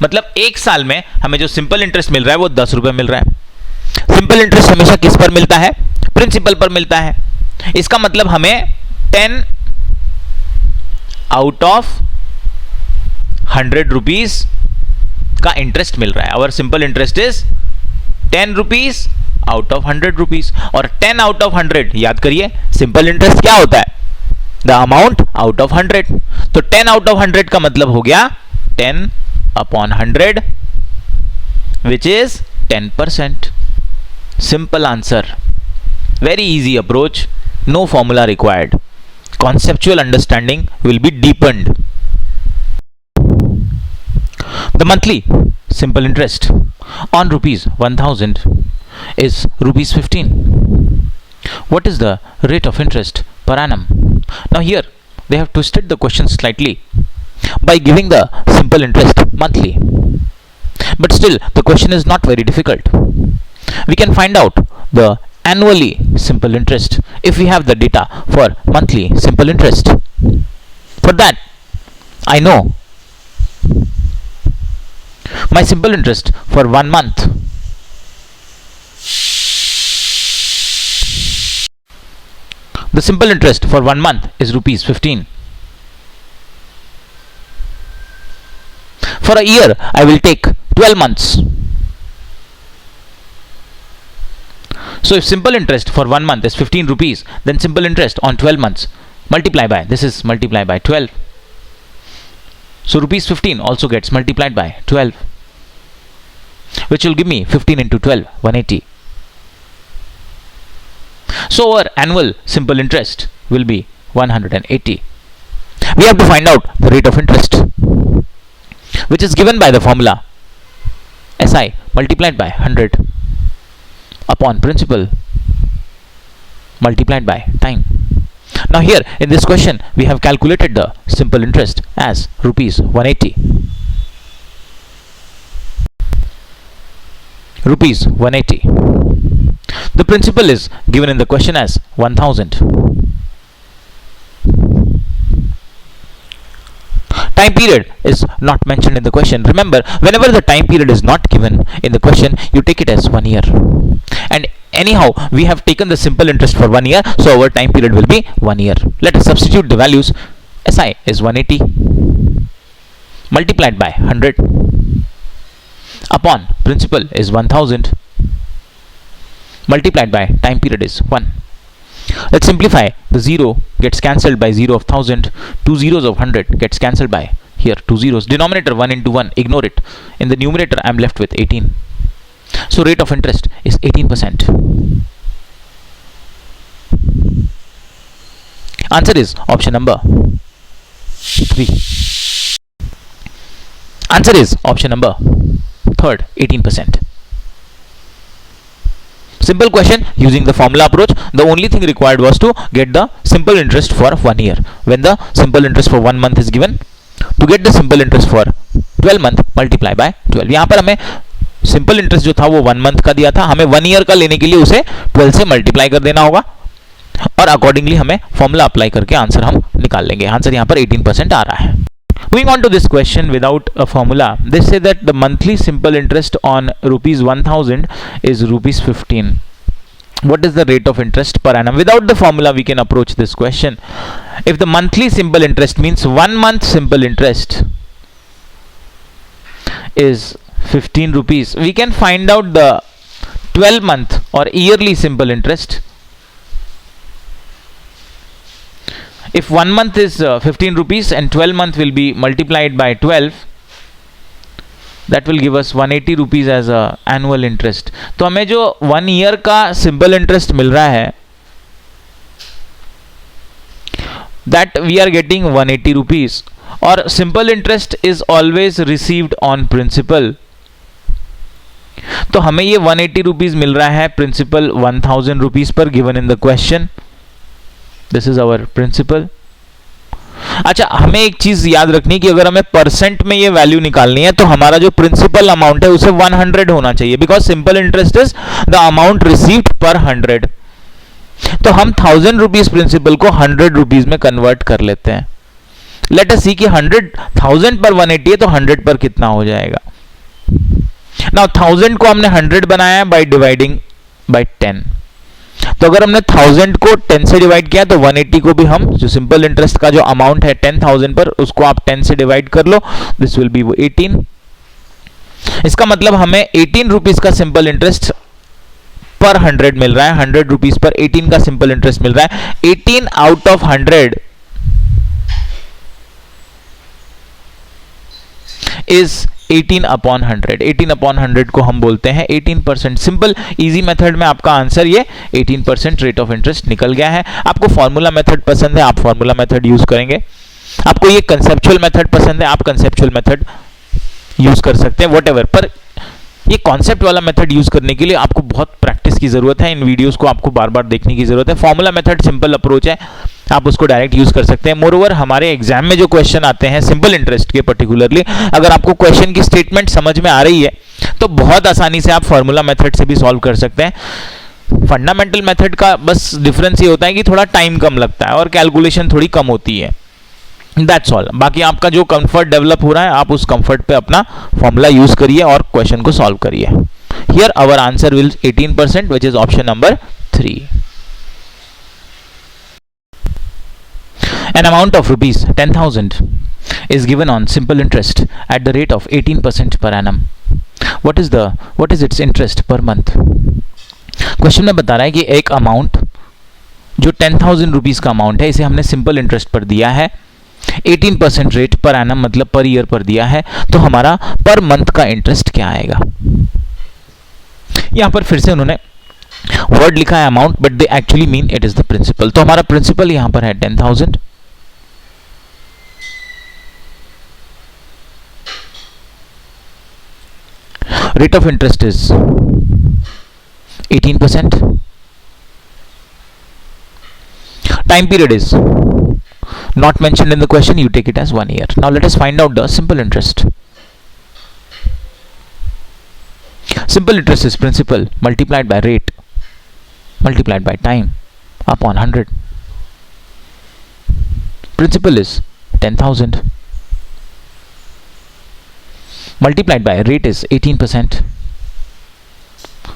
मतलब 1 साल में हमें जो सिंपल इंटरेस्ट मिल रहा है वो 10 रुपए मिल रहा है. सिंपल इंटरेस्ट हमेशा किस पर मिलता है? प्रिंसिपल पर मिलता है. इसका मतलब हमें 10 आउट ऑफ 100 रुपीज का इंटरेस्ट मिल रहा है. और simple interest is 10 rupees out of 100 rupees. और 10 आउट ऑफ 100, याद करिए सिंपल इंटरेस्ट क्या होता है? The amount out of 100. तो 10 आउट ऑफ 100 का मतलब हो गया 10 upon 100, which is 10%. Simple answer. Very easy approach, no formula required. Conceptual understanding will be deepened. The monthly simple interest on rupees 1000 is rupees 15. What is the rate of interest per annum? Now here they have twisted the question slightly by giving the simple interest monthly, but still the question is not very difficult. We can find out the annually simple interest if we have the data for monthly simple interest. For that, I know my simple interest for 1 month. The simple interest for 1 month is rupees 15. For a year, I will take 12 months. So if simple interest for 1 month is 15 rupees, then simple interest on 12 months multiply by, this is multiply by 12. So rupees 15 also gets multiplied by 12, which will give me 15 into 12, 180. So our annual simple interest will be 180. We have to find out the rate of interest, which is given by the formula SI multiplied by 100 upon principal multiplied by time. Now here in this question we have calculated the simple interest as rupees 180. Rupees 180. The principal is given in the question as 1000. Time period is not mentioned in the question. Remember, whenever the time period is not given in the question, you take it as 1 year. And anyhow, we have taken the simple interest for 1 year, so our time period will be 1 year. Let us substitute the values. SI is 180 multiplied by 100 upon principal is 1000 multiplied by time period is 1. Let's simplify. The 0 gets cancelled by 0 of 1000. 2 zeros of 100 gets cancelled by here 2 zeros. Denominator 1 into 1, ignore it. In the numerator I am left with 18. So rate of interest is 18%. Answer is option number 3. Answer is option number 3rd, 18%. Simple question using the formula approach. The only thing required was to get the simple interest for 1 year. When the simple interest for 1 month is given, to get the simple interest for 12 month multiply by 12. यहाँ पर हमें simple interest जो था वो 1 month का दिया था, हमें 1 ईयर का लेने के लिए उसे 12 से मल्टीप्लाई कर देना होगा और अकॉर्डिंगली हमें फॉर्मूला अप्लाई करके आंसर हम निकाल लेंगे. आंसर यहाँ पर 18% आ रहा है. Moving on to this question without a formula, they say that the monthly simple interest on rupees 1000 is rupees 15. What is the rate of interest per annum? Without the formula we can approach this question. If the monthly simple interest means 1 month simple interest is 15 rupees, we can find out the 12 month or yearly simple interest. If 1 month is 15 rupees and 12 month will be multiplied by 12, that will give us 180 rupees as a annual interest. तो हमें जो 1 year का simple interest मिल रहा है, that we are getting 180 rupees. और simple interest is always received on principal. तो हमें ये 180 rupees मिल रहा है principal 1000 rupees पर given in the question. This is our principal. अच्छा, हमें एक चीज याद रखनी कि अगर हमें परसेंट में ये वैल्यू निकालनी है तो हमारा जो प्रिंसिपल अमाउंट है उसे 100 होना चाहिए, because simple interest is the amount received पर 100. तो हम 1000 रुपीज प्रिंसिपल को 100 रुपीज में कन्वर्ट कर लेते हैं. लेट अस सी कि 100,000 पर 180 है तो 100 पर कितना हो जाएगा. नाउ 1000 को हमने 100 बनाया बाय डिवाइडिंग बाय 10. तो अगर हमने 1000 को 10 से डिवाइड किया तो 180 को भी हम जो सिंपल इंटरेस्ट का जो अमाउंट है 10,000 पर उसको आप 10 से डिवाइड कर लो. This will B 18. इसका मतलब हमें 18 रुपीज का सिंपल इंटरेस्ट पर 100 मिल रहा है. 100 रुपीज पर 18 का सिंपल इंटरेस्ट मिल रहा है. 18 out of 100 is 18 upon 100. 18 upon 100 को हम बोलते हैं 18%. सिंपल इजी मेथड में आपका आंसर ये 18% रेट ऑफ इंटरेस्ट निकल गया है. आपको फॉर्मूला मेथड पसंद है, आप फॉर्मूला मेथड यूज करेंगे. आपको ये कंसेप्चुअल मेथड पसंद है, आप कंसेप्चुअल मेथड यूज कर सकते हैं, व्हाटएवर. पर ये कॉन्सेप्ट वाला मेथड यूज करने के लिए आपको बहुत प्रैक्टिस प्रैक्टिस की ज़रूरत है, इन वीडियोस को आपको बार बार देखने की ज़रूरत है। फॉर्मूला मेथड सिंपल अप्रोच है, आप उसको डायरेक्ट यूज़ कर सकते हैं। मोरओवर हमारे एग्जाम में जो क्वेश्चन आते हैं सिंपल इंटरेस्ट के पर्टिकुलरली, अगर आपको क्वेश्चन की स्टेटमेंट समझ में आ रही है तो बहुत आसानी से आप फॉर्मूला मेथड से भी सॉल्व कर सकते हैं। फंडामेंटल मेथड का बस डिफरेंस ये होता है कि थोड़ा टाइम कम लगता है और कैलकुलेशन थोड़ी कम होती है, दैट्स ऑल। बाकी आपका जो कंफर्ट डेवलप हो रहा है आप उस कंफर्ट पे अपना फॉर्मूला यूज करिए और क्वेश्चन को सॉल्व करिए। Here our answer will 18%, which is option number 3। An amount of rupees 10,000 is given on simple interest at the rate of 18% per annum. What is its interest per month? Question में बता रहा है कि एक amount जो 10,000 rupees का amount है, इसे हमने सिंपल इंटरेस्ट पर दिया है, 18% रेट पर एनम मतलब पर ईयर पर दिया है, तो हमारा पर मंथ का इंटरेस्ट क्या आएगा। यहां पर फिर से उन्होंने वर्ड लिखा है amount, but they actually mean it is the principal. तो हमारा प्रिंसिपल यहां पर है 10,000, rate of interest is 18%, time period is not mentioned in the question, you take it as 1 year. Now let us find out the simple interest. Simple interest is principal multiplied by rate multiplied by time upon 100. Principal is 10,000 multiplied by rate is 18%.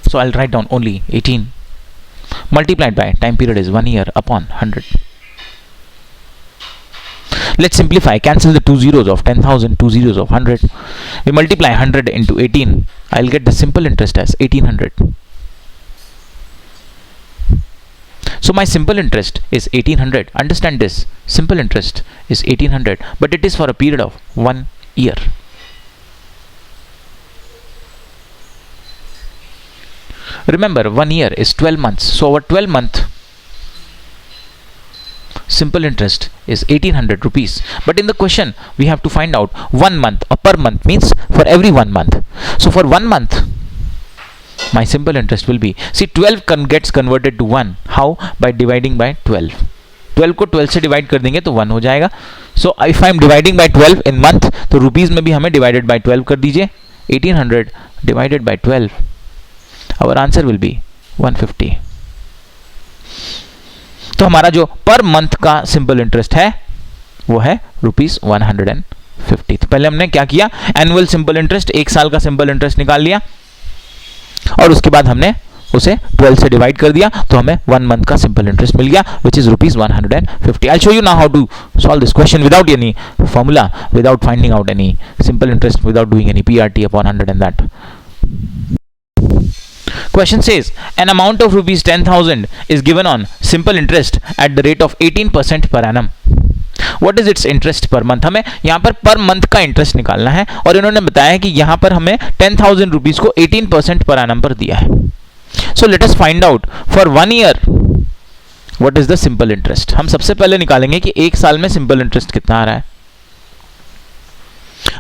So I'll write down only 18 multiplied by time period is 1 year upon 100. Let's simplify, cancel the two zeros of 10,000, two zeros of 100. We multiply 100 into 18. I'll get the simple interest as 1800. So my simple interest is 1800. Understand this, simple interest is 1800, but it is for a period of 1 year. Remember, 1 year is 12 months. So our 12-month simple interest is 1800 rupees. But in the question, we have to find out 1 month. A per month means for every 1 month. So for 1 month, my simple interest will be, see 12 gets converted to 1. How? By dividing by 12. 12 को 12 से divide कर देंगे तो 1 हो जाएगा. So if I am dividing by 12 in month, तो rupees में भी हमें डिवाइडेड by 12 कर दीजिए. 1800 divided by 12. Our answer will be 150. तो हमारा जो पर मंथ का सिंपल इंटरेस्ट है वो है ₹150. तो पहले हमने क्या किया, एनुअल सिंपल इंटरेस्ट, एक साल का सिंपल इंटरेस्ट निकाल लिया और उसके बाद हमने उसे 12 से डिवाइड कर दिया, तो हमें 1 मंथ का सिंपल इंटरेस्ट मिल गया, which is ₹150. I'll show you now how to solve this question without any formula, without finding out any simple interest, without doing any PRT upon 100 and that. Question says an amount of rupees 10,000 is given on simple interest at the rate of 18% per annum. What is its interest per month? हमें यहाँ per month का interest निकालना है और इन्होंने बताया कि यहाँ पर हमें 10,000 रुपीज को 18% पर annum पर दिया है. So let us find out for 1 year what is the simple interest. हम सबसे पहले निकालेंगे कि एक साल में सिंपल इंटरेस्ट कितना आ रहा है.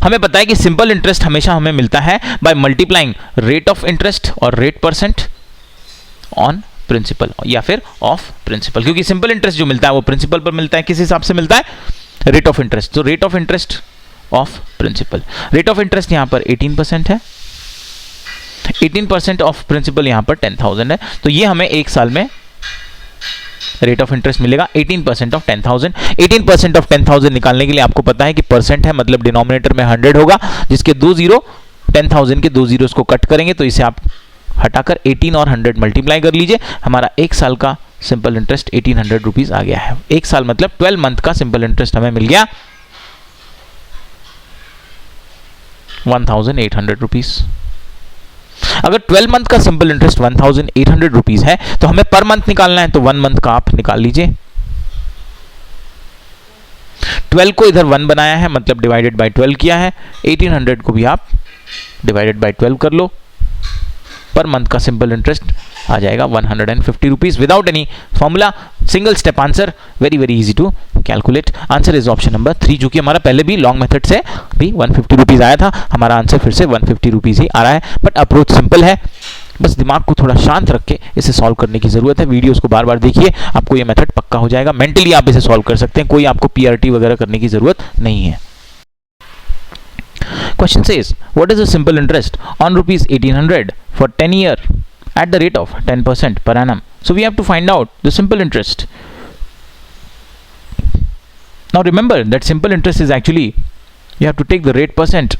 हमें पता है कि सिंपल इंटरेस्ट हमेशा हमें मिलता है by multiplying rate of interest और रेट परसेंट ऑन प्रिंसिपल या फिर ऑफ प्रिंसिपल, क्योंकि सिंपल इंटरेस्ट जो मिलता है वो प्रिंसिपल पर मिलता है, किस हिसाब से मिलता है, रेट ऑफ इंटरेस्ट. तो rate of interest of principal, rate of interest यहां पर 18% है, 18% ऑफ प्रिंसिपल यहां पर 10,000 है, तो ये हमें एक साल में रेट ऑफ इंटरेस्ट मिलेगा 18% ऑफ 10,000. 18% ऑफ 10,000 निकालने के लिए आपको पता है कि परसेंट है, मतलब डिनोमिनेटर में 100 होगा, जिसके 2 जीरो 10,000 के 2 जीरोस को कट करेंगे, तो इसे आप हटाकर 18 और 100 मल्टीप्लाई कर लीजिए. हमारा एक साल का सिंपल इंटरेस्ट 1800 रुपीज आ गया है. एक साल मतलब 12 मंथ का सिंपल इंटरेस्ट हमें मिल गया 1,800 रुपीज. अगर 12 मंथ का सिंपल इंटरेस्ट 1,800 रुपीज है तो हमें पर मंथ निकालना है, तो 1 मंथ का आप निकाल लीजिए. 12 को इधर 1 बनाया है, मतलब डिवाइडेड बाय 12 किया है. 1800 को भी आप डिवाइडेड बाय 12 कर लो. पर मंथ का सिंपल इंटरेस्ट आ जाएगा 150 rupees without any formula. Single step answer, very very easy to calculate. Answer is option number 3, जो कि हमारा पहले भी लॉन्ग मेथड से भी 150 रुपीज आया था. हमारा आंसर फिर से 150 रुपीज ही आ रहा है, बट अप्रोच सिंपल है. बस दिमाग को थोड़ा शांत रख के इसे सॉल्व करने की ज़रूरत है। वीडियोस को बार बार देखिए, आपको ये मेथड पक्का हो जाएगा। मेंटली आप इसे सॉल्व कर सकते हैं, कोई आपको पीआरटी वगैरह करने की ज़रूरत नहीं है। Question says, what is the simple interest on rupees 1800 for 10 year at the rate of 10% per annum? So we have to find out the simple interest. Now remember that simple interest is actually, you have to take the rate percent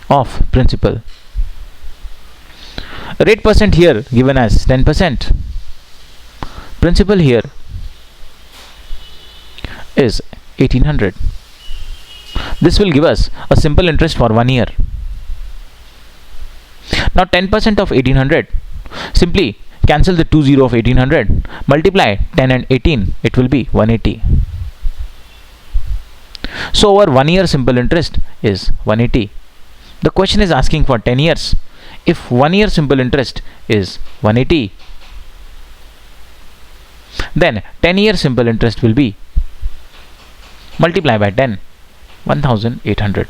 of principal. Rate percent here given as 10%. Principal here is 1800. This will give us a simple interest for 1 year. Now 10% of 1800, simply cancel the 20 of 1800, multiply 10 and 18, it will be 180. So our 1 year simple interest is 180. The question is asking for 10 years. If 1 year simple interest is 180, then 10 year simple interest will be multiply by 10, 1800.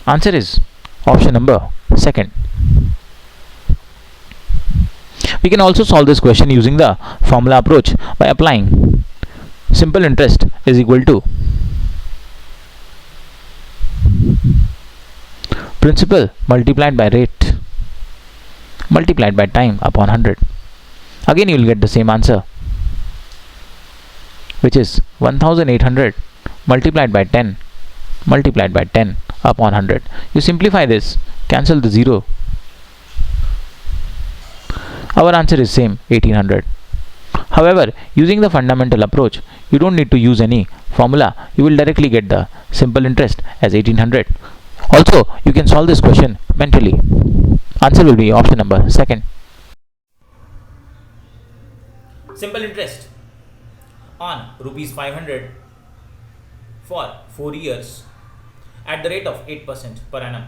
Answer is option number second. We can also solve this question using the formula approach by applying simple interest is equal to principal multiplied by rate multiplied by time upon 100. Again you will get the same answer, which is 1800 multiplied by 10 multiplied by 10 upon 100. You simplify this, cancel the 0. Our answer is same, 1800. However, using the fundamental approach, you don't need to use any formula. You will directly get the simple interest as 1800. Also, you can solve this question mentally. Answer will be option number second. Simple interest on rupees 500 for 4 years at the rate of 8% per annum.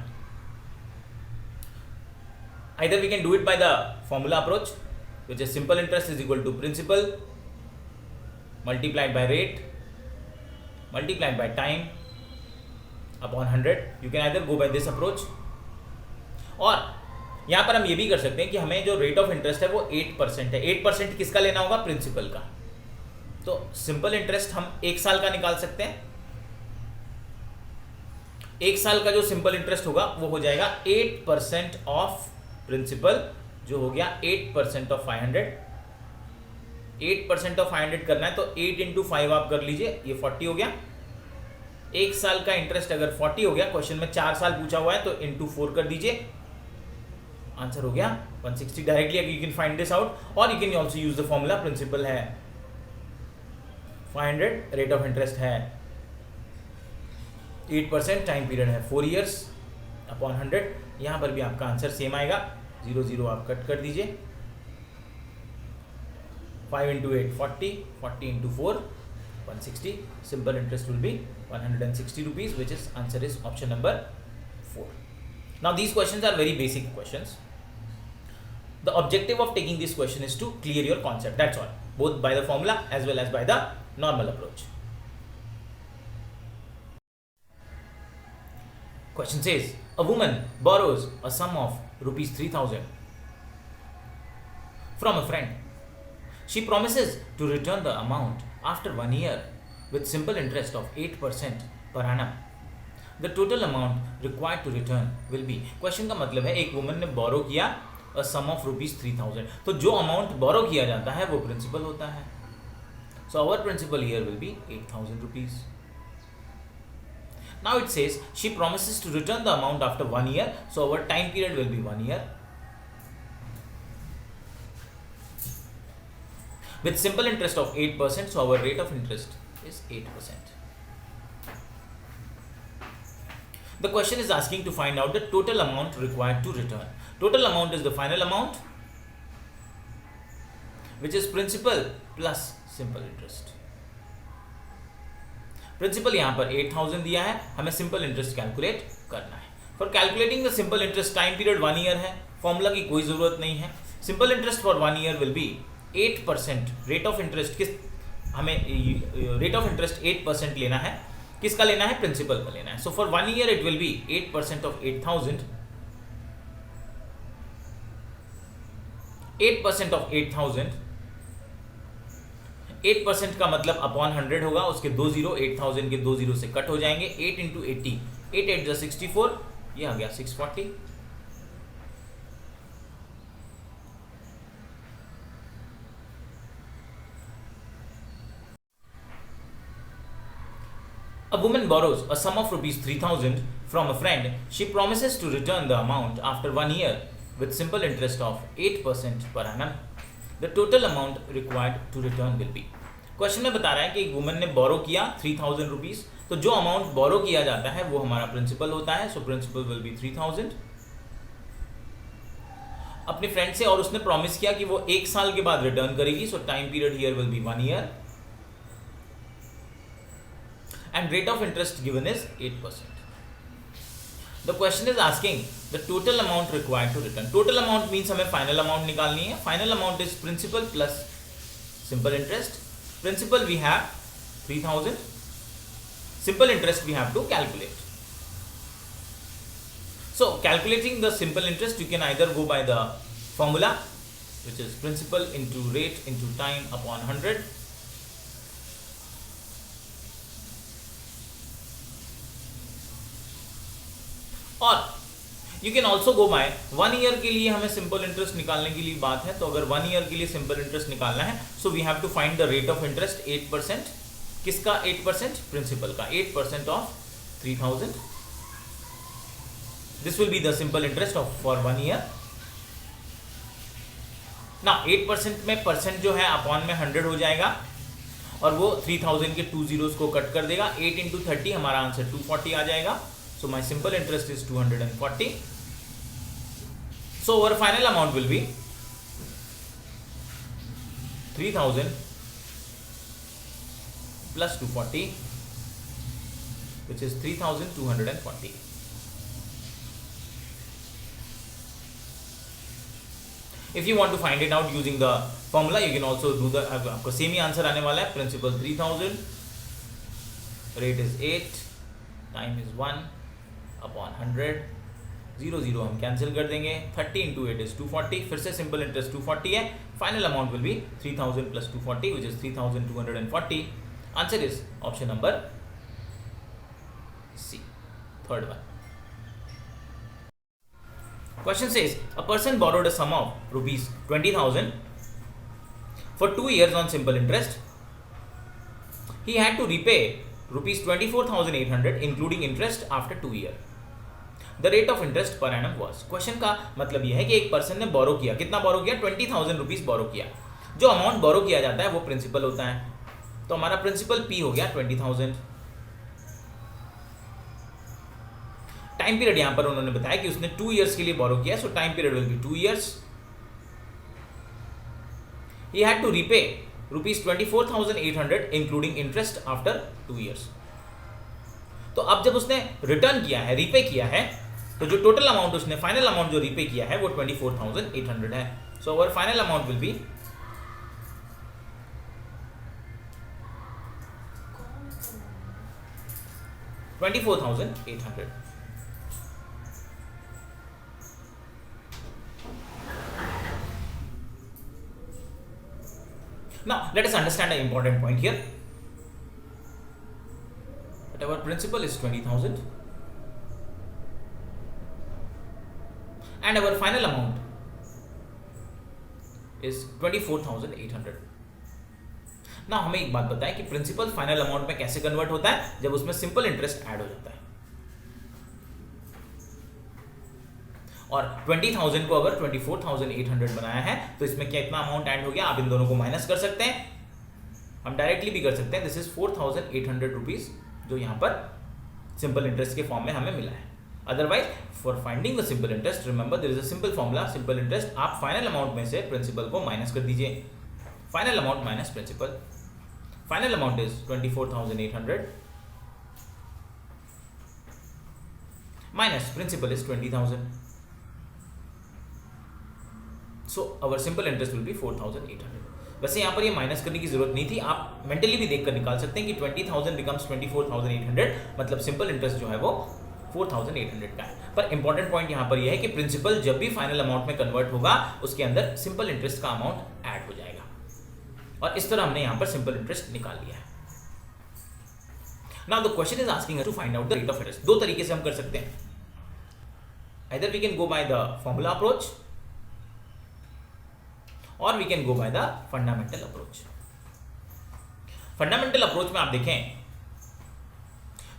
Either we can do it by the formula approach, which is simple interest is equal to principal multiplied by rate multiplied by time upon 100. You can either go by this approach, और यहाँ पर हम ये भी कर सकते हैं कि हमें जो रेट ऑफ इंटरेस्ट है वो 8% है। 8% किसका लेना होगा? प्रिंसिपल का। तो सिंपल इंटरेस्ट हम 1 साल का निकाल सकते हैं। 1 साल का जो सिंपल इंटरेस्ट होगा वो हो जाएगा 8% ऑफ प्रिंसिपल, जो हो गया 8% ऑफ 500। 8% ऑफ 500 करना है तो 8 इंटू 5 आप कर लीजिए, ये 40 हो गया। 1 साल का इंटरेस्ट अगर 40 हो गया, क्वेश्चन में 4 साल पूछा हुआ है तो इंटू 4 कर दीजिए, आंसर हो गया 160 directly. You can find this out, और you can also use the formula. Principal है 500, रेट ऑफ इंटरेस्ट है 8%, टाइम पीरियड है 4 इयर्स अपॉन 100। यहां पर भी आपका आंसर सेम आएगा, 0 0 आप कट कर दीजिए। 5 into 8 40, 40 into 4 160। Simple interest will B 160 rupees, which is answer is option number 4. Now these questions are very basic questions. The objective of taking this question is to clear your concept, that's all, both by the formula as well as by the normal approach. Question says, a woman borrows a sum of rupees 3000 from a friend. She promises to return the amount after 1 year with simple interest of 8% per annum. The total amount required to return will be. Question का मतलब है एक woman ने बोरो किया a sum of rupees 3000, तो जो amount borrow किया जाता है वो प्रिंसिपल होता है। So our principal here will be 8000 rupees. Now it says she promises to return the amount after 1 year, so our time period will be 1 year. With simple interest of 8%, so our rate of interest is 8%. The question is asking to find out the total amount required to return. Total amount is the final amount, which is principal plus simple interest. Principal यहाँ पर 8000 दिया है, हमें simple interest calculate करना है। For calculating the simple interest time period 1 year है, formula की कोई जरूरत नहीं है। Simple interest for 1 year will be 8%। Rate of interest किस हमें रेट ऑफ इंटरेस्ट 8% लेना है। किसका लेना है? प्रिंसिपल का लेना है. So for 1 year it will B 8% of 8,000. 8% of 8,000. 8% का मतलब अपॉन 100 होगा. उसके 2 जीरो, 8,000 के 2 जीरो से कट हो जाएंगे. 8 इंटू 80, 8 8 जा 64, ये आ गया 640. A woman borrows a sum of rupees 3,000 from a friend. She promises to return the amount after 1 year with simple interest of 8% per annum. The total amount required to return will be. Question में बता रहा है कि एक woman ने बोरो किया 3,000 rupees. तो जो अमाउंट बोरो किया जाता है वो हमारा प्रिंसिपल होता है. सो प्रिंसिपल विल बी 3,000 अपने फ्रेंड से, और उसने प्रॉमिस किया कि वो 1 साल के बाद रिटर्न करेगी. सो time period here will be 1 year. And rate of interest given is 8%. The question is asking the total amount required to return. Total amount means हमें final amount निकालनी है. Final amount is principal plus simple interest. Principal we have 3,000. Simple interest we have to calculate. So calculating the simple interest, you can either go by the formula, which is principal into rate into time upon 100. और you can also go by 1 year के लिए हमें simple interest निकालने के लिए बात है. तो अगर 1 ईयर के लिए सिंपल इंटरेस्ट निकालना है, so we have to find the rate of interest 8%. किसका 8%? प्रिंसिपल का. 8% of 3,000. This will be the simple interest of for 1 year. ना 8% में परसेंट जो है अपॉन में 100 हो जाएगा और वो 3,000 के 2 जीरोस को कट कर देगा. 8 इंटू 30 हमारा आंसर 240 आ जाएगा. So my simple interest is 240. So our final amount will be 3,000 plus 240, which is 3,240. If you want to find it out using the formula, you can also do the आपको same ही answer आने वाला है. Principal 3,000, rate is 8, time is 1 upon 100. 0 0 हम cancel कर देंगे. 30 into 8 is 240. फिर से सिंपल इंटरेस्ट 240 है. Final amount will be 3,000 plus 240, which is 3,240. Answer is option number C, third one. Question says a person borrowed a sum of rupees 20,000 for 2 years on simple interest. He had to repay rupees 24,800 including interest after 2 years. The rate of interest per annum was. Question का मतलब यह है कि एक person ने बोरो किया. कितना बोरो किया? 20,000 रुपीज बोरो किया. जो अमाउंट बोरो किया जाता है वो प्रिंसिपल होता है. तो हमारा प्रिंसिपल P हो गया 20,000. टाइम पीरियड यहां पर उन्होंने बताया कि उसने 2 इयर्स के लिए बोरो किया. सो time period will be 2 years. He had to repay rupees 24,800 including interest after 2 years. तो अब जब उसने रिटर्न किया है, रीपे किया है, तो जो टोटल अमाउंट उसने फाइनल अमाउंट जो रीपे किया है वो 24,800 है. So our final amount will be 24,800. Now let us understand an important point here. That our principal is 20,000 and our final amount is 24,800. ना हमें एक बात बताएं कि प्रिंसिपल फाइनल अमाउंट में कैसे कन्वर्ट होता है? जब उसमें सिंपल इंटरेस्ट ऐड हो जाता है. और 20,000 को अगर 24,800 बनाया है तो इसमें कितना अमाउंट ऐड हो गया? आप इन दोनों को माइनस कर सकते हैं. हम डायरेक्टली भी कर सकते हैं. दिस इज 4,800 रुपीज जो यहाँ पर सिंपल इंटरेस्ट के फॉर्म में हमें मिला है. Otherwise for finding the simple interest, remember there is a simple formula. Simple interest आप फाइनल अमाउंट में से प्रिंसिपल को माइनस कर दीजिए. Final amount minus principal. Final amount is 24,800 minus principal is 20,000. So our simple interest will be 4,800. वैसे यहाँ पर ये माइनस करने की जरूरत नहीं थी. आप मेंटली भी देखकर निकाल सकते हैं कि 20,000 बिकम्स 24,800, मतलब सिंपल इंटरेस्ट जो है वो 4,800 का है। पर इंपॉर्टेंट पॉइंट यहां पर यह है कि प्रिंसिपल जब भी फाइनल अमाउंट में कन्वर्ट होगा उसके अंदर सिंपल इंटरेस्ट का अमाउंट ऐड हो जाएगा, और इस तरह हमने यहां पर सिंपल इंटरेस्ट निकाल लिया है। Now the question is asking us to find out the rate of interest. दो तरीके से हम कर सकते हैं, either we can go by the formula approach or we can go by the fundamental approach। Fundamental approach में आप देखें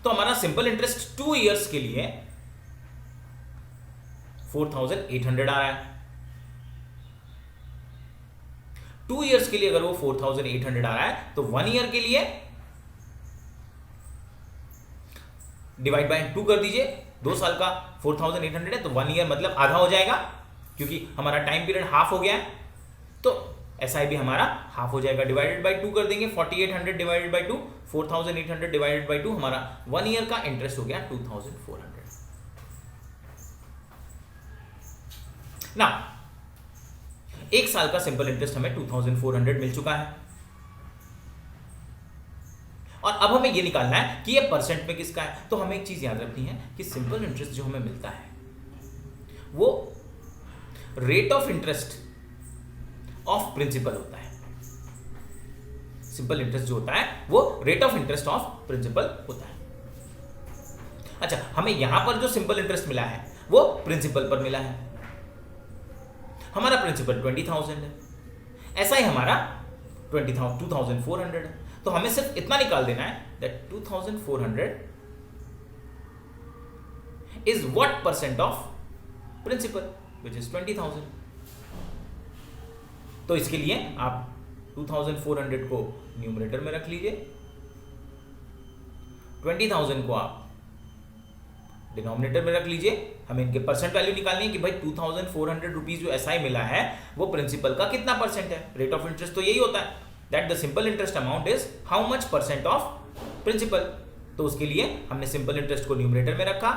तो हमारा सिंपल इंटरेस्ट 2 इयर्स के लिए 4,800 आ रहा है। 2 इयर्स के लिए अगर वो 4,800 आ रहा है तो 1 ईयर के लिए डिवाइड बाय 2 कर दीजिए। 2 साल का 4,800 है तो 1 ईयर मतलब आधा हो जाएगा, क्योंकि हमारा टाइम पीरियड हाफ हो गया है, तो एसआई भी हमारा हाफ हो जाएगा। डिवाइडेड बाय 2 कर देंगे, 4,800 डिवाइडेड बाय 2, 4,800 डिवाइडेड बाय 2, हमारा 1 ईयर का इंटरेस्ट हो गया 2,400। ना 1 साल का सिंपल इंटरेस्ट हमें 2,400 मिल चुका है, और अब हमें यह निकालना है कि ये परसेंट में किसका है। तो हमें एक चीज याद रखनी है कि सिंपल इंटरेस्ट जो हमें मिलता है वो rate of interest of principal होता है। सिंपल इंटरेस्ट जो होता है वो rate of interest of principal होता है। अच्छा, हमें यहां पर जो सिंपल इंटरेस्ट मिला है वो प्रिंसिपल पर मिला है। हमारा प्रिंसिपल 20,000 है, ऐसा ही हमारा 2,400 है। तो हमें सिर्फ इतना निकाल देना है that 2,400 is what percent of principal which is 20,000। तो इसके लिए आप 2,400 को न्यूमरेटर में रख लीजिए, 20,000 को आप डिनोमिनेटर में रख लीजिए। हमें इनके परसेंट वैल्यू निकालनी है कि भाई 2,400 रुपीज जो एसआई मिला है वो प्रिंसिपल का कितना परसेंट है। रेट ऑफ इंटरेस्ट तो यही होता है that the simple interest amount is how much percent of principal. तो उसके लिए हमने सिंपल इंटरेस्ट को न्यूमरेटर में रखा,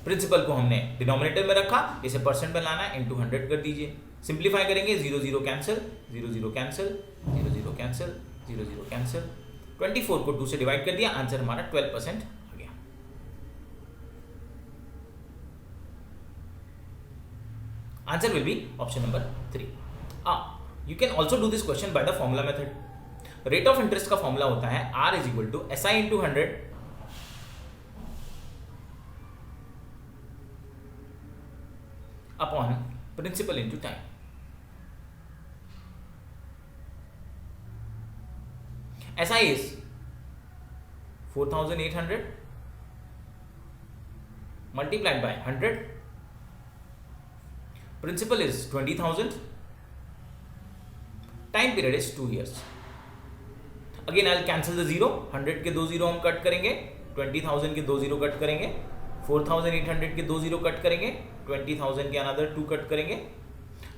प्रिंसिपल को हमने डिनोमिनेटर में रखा, इसे परसेंट में लाना है, इनटू 100 कर दीजिए। सिंप्लीफाई करेंगे, 0 0 कैंसिल, 0 0 कैंसिल, 0 0 कैंसिल, 0 0 कैंसिल। 24 को 2 से डिवाइड कर दिया, आंसर हमारा 12% आ गया। Answer will be option number 3। You can also do this question by the formula method. Rate of interest का फॉर्मूला होता है R is equal to SI into 100 upon principal into time. SI is 4,800 multiplied by 100. Principal is 20,000. Time period is 2 years. Again I will cancel the zero, 100 के 2 zero हम cut करेंगे, 20,000 के 2 zero cut करेंगे, 4,800 के 2 zero cut करेंगे, 20,000 के another 2 cut करेंगे।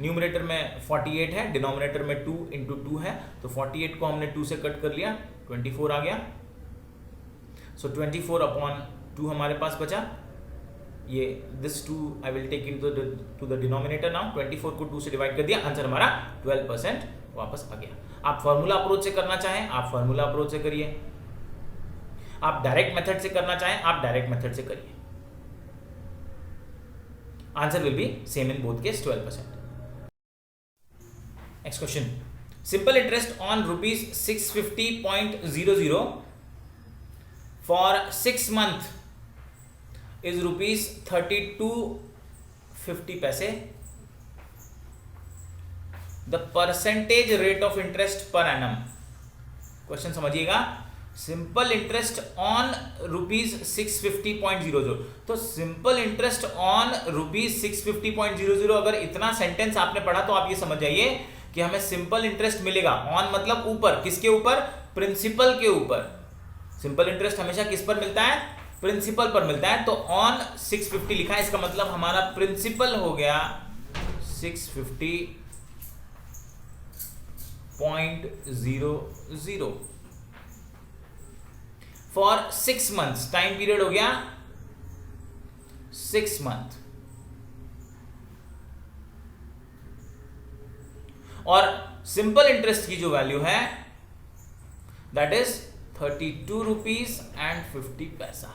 Numerator में 48 है, डिनोमिनेटर में 2 इंटू 2 है, तो 48 को हमने 2 से कट कर लिया, 24 आ गया। सो 24 अपॉन 2 हमारे पास बचा, ये this 2 I will take into the denominator now. 24 को 2 से डिवाइड कर दिया, आंसर हमारा 12% वापस आ गया। आप फॉर्मूला अप्रोच से करना चाहें आप फॉर्मूला अप्रोच से करिए, आप डायरेक्ट मेथड से करना चाहें आप डायरेक्ट मेथड से करिए। Answer will be same in both case, 12%। Next question, simple interest on rupees 650.00 for 6 month is rupees 32.50 पैसे। The percentage rate of interest per annum. Question समझिएगा, सिंपल इंटरेस्ट ऑन रुपीज 650.00। तो simple interest on rupees 650.00, अगर इतना sentence आपने पढ़ा तो आप ये समझ जाइए कि हमें सिंपल इंटरेस्ट मिलेगा। ऑन मतलब ऊपर, किसके ऊपर? प्रिंसिपल के ऊपर। सिंपल इंटरेस्ट हमेशा किस पर मिलता है? प्रिंसिपल पर मिलता है। तो ऑन 650 लिखा है, इसका मतलब हमारा प्रिंसिपल हो गया 650.00 फॉर 6 months। टाइम पीरियड हो गया 6 month। और सिंपल इंटरेस्ट की जो वैल्यू है that is 32 rupees and 50 paisa.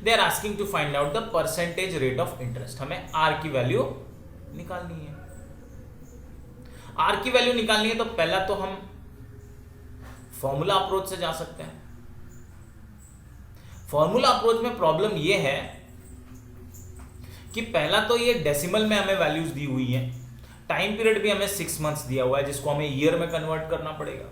They are asking to find out the percentage rate of interest. हमें आर की वैल्यू निकालनी है। आर की वैल्यू निकालनी है तो पहला तो हम फॉर्मूला अप्रोच से जा सकते हैं। फॉर्मूला अप्रोच में प्रॉब्लम यह है कि पहला तो ये डेसिमल में हमें वैल्यूज दी हुई है, टाइम पीरियड भी हमें 6 मंथ्स दिया हुआ है जिसको हमें ईयर में कन्वर्ट करना पड़ेगा।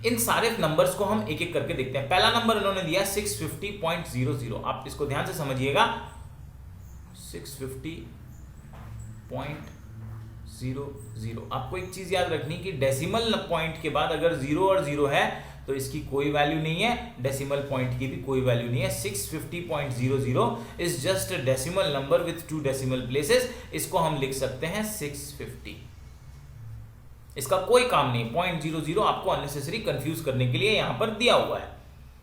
इन सारे नंबर्स को हम एक एक करके देखते हैं। पहला नंबर इन्होंने दिया 650.00। आप इसको ध्यान से समझिएगा। 650.00। आपको एक चीज याद रखनी कि डेसिमल पॉइंट के बाद अगर 0 और 0 है तो इसकी कोई वैल्यू नहीं है, डेसिमल पॉइंट की भी कोई वैल्यू नहीं है। 650.00 is just a decimal number with 2 decimal places. इसको हम लिख सकते हैं 650। इसका कोई काम नहीं। 0.00 आपको अननेसेसरी कंफ्यूज करने के लिए यहां पर दिया हुआ है।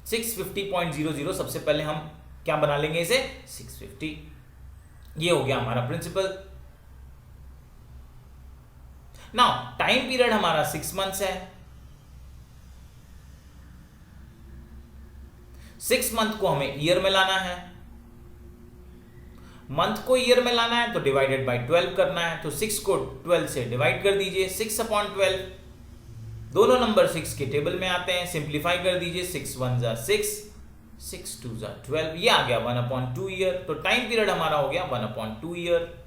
650.00 सबसे पहले हम क्या बना लेंगे इसे 650। ये हो गया हमारा प्रिंसिपल। नाउ टाइम पीरियड हमारा 6 मंथ्स है। 6 मंथ को हमें ईयर में लाना है। मंथ को ईयर में लाना है तो डिवाइडेड बाय 12 करना है। तो 6 को 12 से डिवाइड कर दीजिए। 6/12 दोनों नंबर 6 के टेबल में आते हैं। सिंप्लीफाई कर दीजिए। 6 1 जा 6, 6 2 जा 12। ये आ गया 1/2 ईयर। तो टाइम पीरियड हमारा हो गया 1/2 year.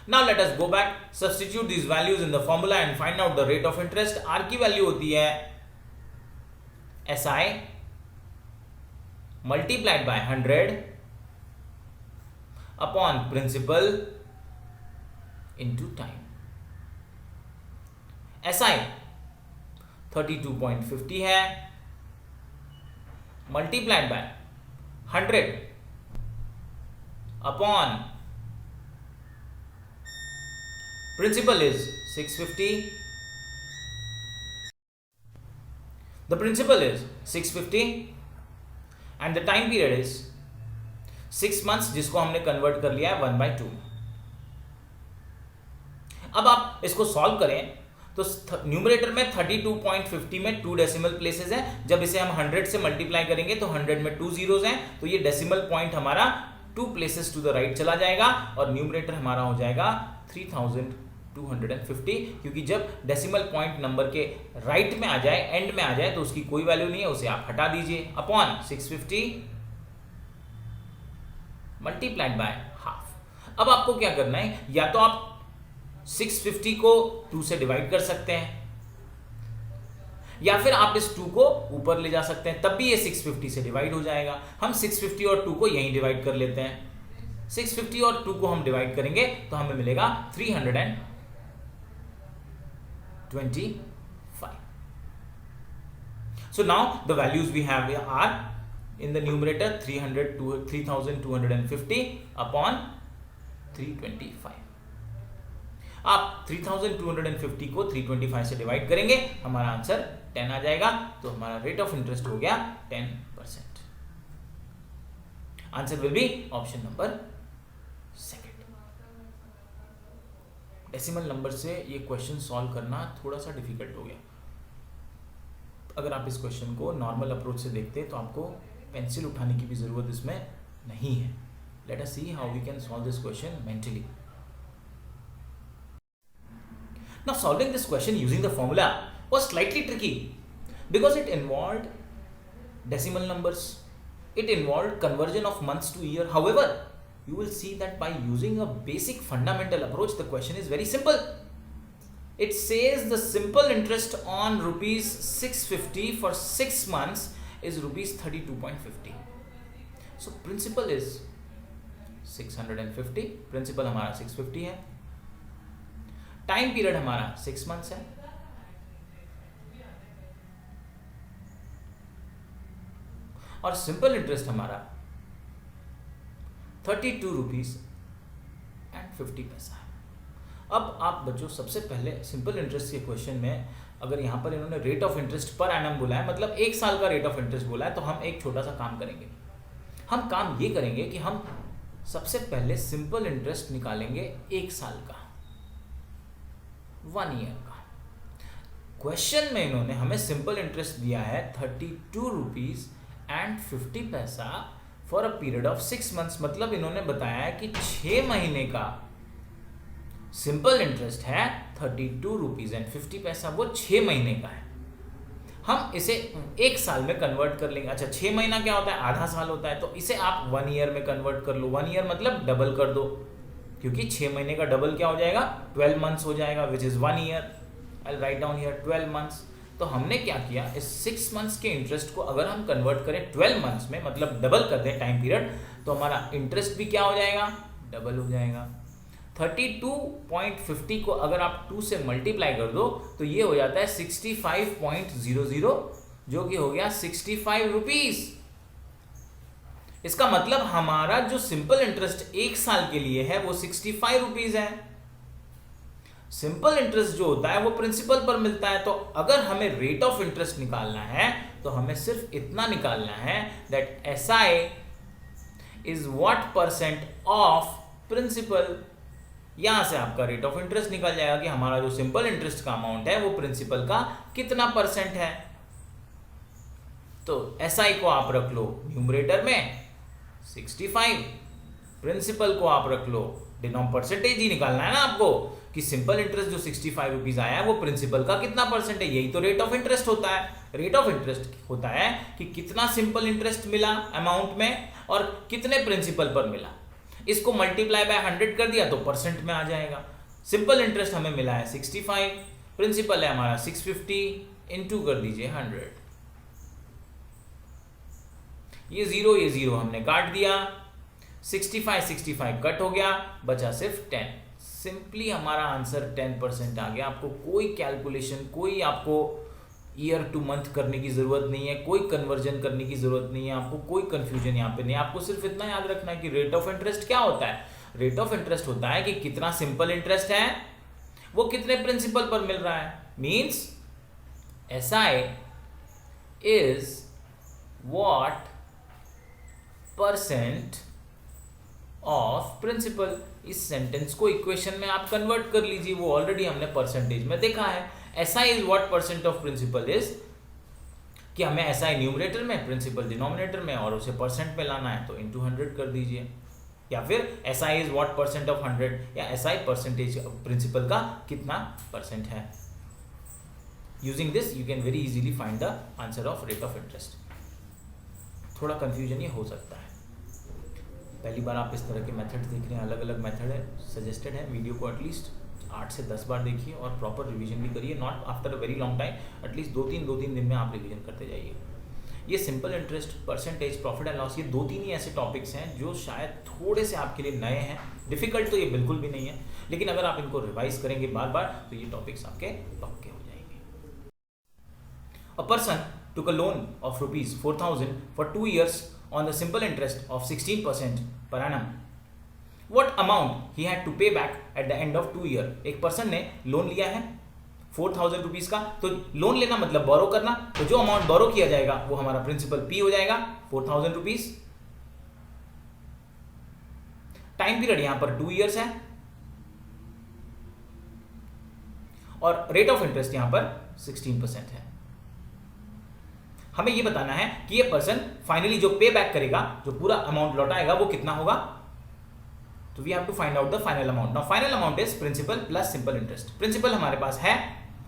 Now let us go back, substitute these values in the formula and find out the rate of interest. R की वैल्यू होती है SI multiplied by 100 upon principal into time. SI 32.50 है, multiplied by 100 upon principal is 650. The principal is 650 and the time period is 6 months जिसको हमने convert कर लिया है 1/2। अब आप इसको सॉल्व करें तो न्यूमरेटर में 32.50 में 2 डेसिमल प्लेसेस हैं। जब इसे हम 100 से मल्टीप्लाई करेंगे तो 100 में 2 जीरोस हैं, तो ये डेसिमल पॉइंट हमारा 2 प्लेसेस टू द राइट चला जाएगा और न्यूमरेटर हमारा हो जाएगा 3250, क्योंकि जब डेसिमल पॉइंट नंबर के राइट में आ जाए, एंड में आ जाए, तो उसकी कोई वैल्यू नहीं है, उसे आप हटा दीजिए। Upon 650 multiplied by half. अब आपको क्या करना है, या तो आप 650 को 2 से डिवाइड कर सकते हैं, या फिर आप इस 2 को ऊपर ले जा सकते हैं, तब भी ये 650 से डिवाइड हो जाएगा। हम 650 और 2 को यहीं डिवाइड कर लेते हैं। 650 और 2 को हम डिवाइड करेंगे तो हमें मिलेगा 325। So now the values we have are in the numerator 3250 upon 325। आप 3250 को 325 से डिवाइड करेंगे, हमारा आंसर 10 आ जाएगा, तो हमारा रेट ऑफ इंटरेस्ट हो गया 10%। Answer will be option number 2। Decimal number से ये क्वेश्चन सॉल्व करना थोड़ा सा डिफिकल्ट हो गया। अगर आप इस क्वेश्चन को नॉर्मल अप्रोच से देखते तो आपको पेंसिल उठाने की भी जरूरत इसमें नहीं है। Let us see how we can solve this question mentally. Now solving this question using the formula was slightly tricky because it involved decimal numbers. It involved conversion of months to year. However, you will see that by using a basic fundamental approach, the question is very simple. It says the simple interest on rupees 650 for 6 months is rupees 32.50. So principal is 650. Principal हमारा 650 है। Time period हमारा 6 months है। और simple interest हमारा 32 rupees and 50 पैसा है। अब आप बच्चों सबसे पहले सिंपल इंटरेस्ट के क्वेश्चन में अगर यहां पर इन्होंने rate of interest per annum बोला है, मतलब 1 साल का रेट ऑफ इंटरेस्ट बोला है, तो हम एक छोटा सा काम करेंगे। हम काम ये करेंगे कि हम सबसे पहले सिंपल इंटरेस्ट निकालेंगे 1 साल का, 1 ईयर का। क्वेश्चन में इन्होंने हमें सिंपल इंटरेस्ट दिया है 32 रुपीज एंड 50 पैसा for a period of 6 months. मतलब इन्होंने बताया है कि 6 महीने का सिंपल इंटरेस्ट है 32 रुपीज एंड 50 पैसा, वो 6 महीने का है। हम इसे 1 साल में कन्वर्ट कर लेंगे। अच्छा, 6 महीना क्या होता है? आधा साल होता है। तो इसे आप 1 ईयर में कन्वर्ट कर लो। 1 ईयर मतलब डबल कर दो, क्योंकि 6 महीने का डबल क्या हो जाएगा? 12 मंथ्स हो जाएगा, which is 1 year. I right down here 12 months. तो हमने क्या किया, इस 6 मंथ्स के इंटरेस्ट को अगर हम कन्वर्ट करें 12 मंथ्स में, मतलब डबल कर दें टाइम पीरियड, तो हमारा इंटरेस्ट भी क्या हो जाएगा? डबल हो जाएगा। 32.50 को अगर आप 2 से मल्टीप्लाई कर दो तो ये हो जाता है 65.00, जो कि हो गया 65 रुपीज। इसका मतलब हमारा जो सिंपल इंटरेस्ट 1 साल के लिए है वो 65 रुपीज है। सिंपल इंटरेस्ट जो होता है वो प्रिंसिपल पर मिलता है। तो अगर हमें रेट ऑफ इंटरेस्ट निकालना है तो हमें सिर्फ इतना निकालना है, that SI is what percent of principal. यहां से आपका रेट ऑफ इंटरेस्ट निकल जाएगा कि हमारा जो सिंपल इंटरेस्ट का अमाउंट है वो प्रिंसिपल का कितना परसेंट है। तो SI को आप रख लो न्यूमरेटर में 65, प्रिंसिपल को आप रख लो, परसेंटेज ही निकालना है ना आपको कि सिंपल इंटरेस्ट जो 65 रुपीज आया है वो प्रिंसिपल का कितना परसेंट है। यही तो रेट ऑफ इंटरेस्ट होता है। रेट ऑफ इंटरेस्ट होता है कि कितना सिंपल इंटरेस्ट मिला अमाउंट में और कितने प्रिंसिपल पर मिला। इसको मल्टीप्लाई बाय 100 कर दिया तो परसेंट में आ जाएगा। सिंपल इंटरेस्ट हमें मिला है 65, प्रिंसिपल है हमारा 650, इनटू कर दीजिए 100। ये जीरो हमने काट दिया, 65 कट हो गया, बचा सिर्फ 10। सिंपली हमारा आंसर 10% आ गया। आपको कोई कैलकुलेशन, कोई आपको ईयर टू मंथ करने की जरूरत नहीं है, कोई कन्वर्जन करने की जरूरत नहीं है, आपको कोई कंफ्यूजन यहाँ पे नहीं है। आपको सिर्फ इतना याद रखना है कि रेट ऑफ इंटरेस्ट क्या होता है। रेट ऑफ इंटरेस्ट होता है कि कितना सिंपल इंटरेस्ट है वो कितने प्रिंसिपल पर मिल रहा है। Means SI is what percent of principal. इस सेंटेंस को इक्वेशन में आप कन्वर्ट कर लीजिए, वो ऑलरेडी हमने परसेंटेज में देखा है। SI is what percent of principal is, कि हमें SI न्यूमरेटर में, प्रिंसिपल डिनोमिनेटर में, और उसे परसेंट में लाना है तो इनटू 100 कर दीजिए। या फिर SI is what percent of 100, या SI परसेंटेज प्रिंसिपल का कितना परसेंट है। Using this you can very easily find the answer of rate of interest. थोड़ा कंफ्यूजन ये हो सकता है, पहली बार आप इस तरह के मेथड्स देख रहे हैं, अलग अलग मेथड है, सजेस्टेड है। वीडियो को एटलीस्ट 8 से 10 बार देखिए और प्रॉपर रिवीजन भी करिए, not after a very long time, at least 2-3 दिन में आप रिवीजन करते जाइए। ये simple interest, percentage, profit and loss, ये 2-3 ही ऐसे टॉपिक्स हैं जो शायद थोड़े से आपके लिए नए हैं। डिफिकल्ट तो ये बिल्कुल भी नहीं है, लेकिन अगर आप इनको रिवाइज करेंगे बार बार तो ये टॉपिक्स आपके पक्के हो जाएंगे। A person took a loan of rupees 4,000 for 2 years on the simple interest of 16% per annum. What amount he had to pay back at the end of 2 year? एक पर्सन ने loan लिया है 4,000 rupees का। तो loan लेना मतलब बोरो करना, तो जो अमाउंट बोरो किया जाएगा वो हमारा प्रिंसिपल P हो जाएगा 4,000 रुपीज। टाइम पीरियड यहां पर 2 इयर्स है और रेट ऑफ इंटरेस्ट यहां पर 16% है। हमें ये बताना है कि ये पर्सन फाइनली जो पे बैक करेगा, जो पूरा अमाउंट लौटाएगा, वो कितना होगा। तो we have to find out the final amount. Now final amount is principal plus simple interest. Principal हमारे पास है,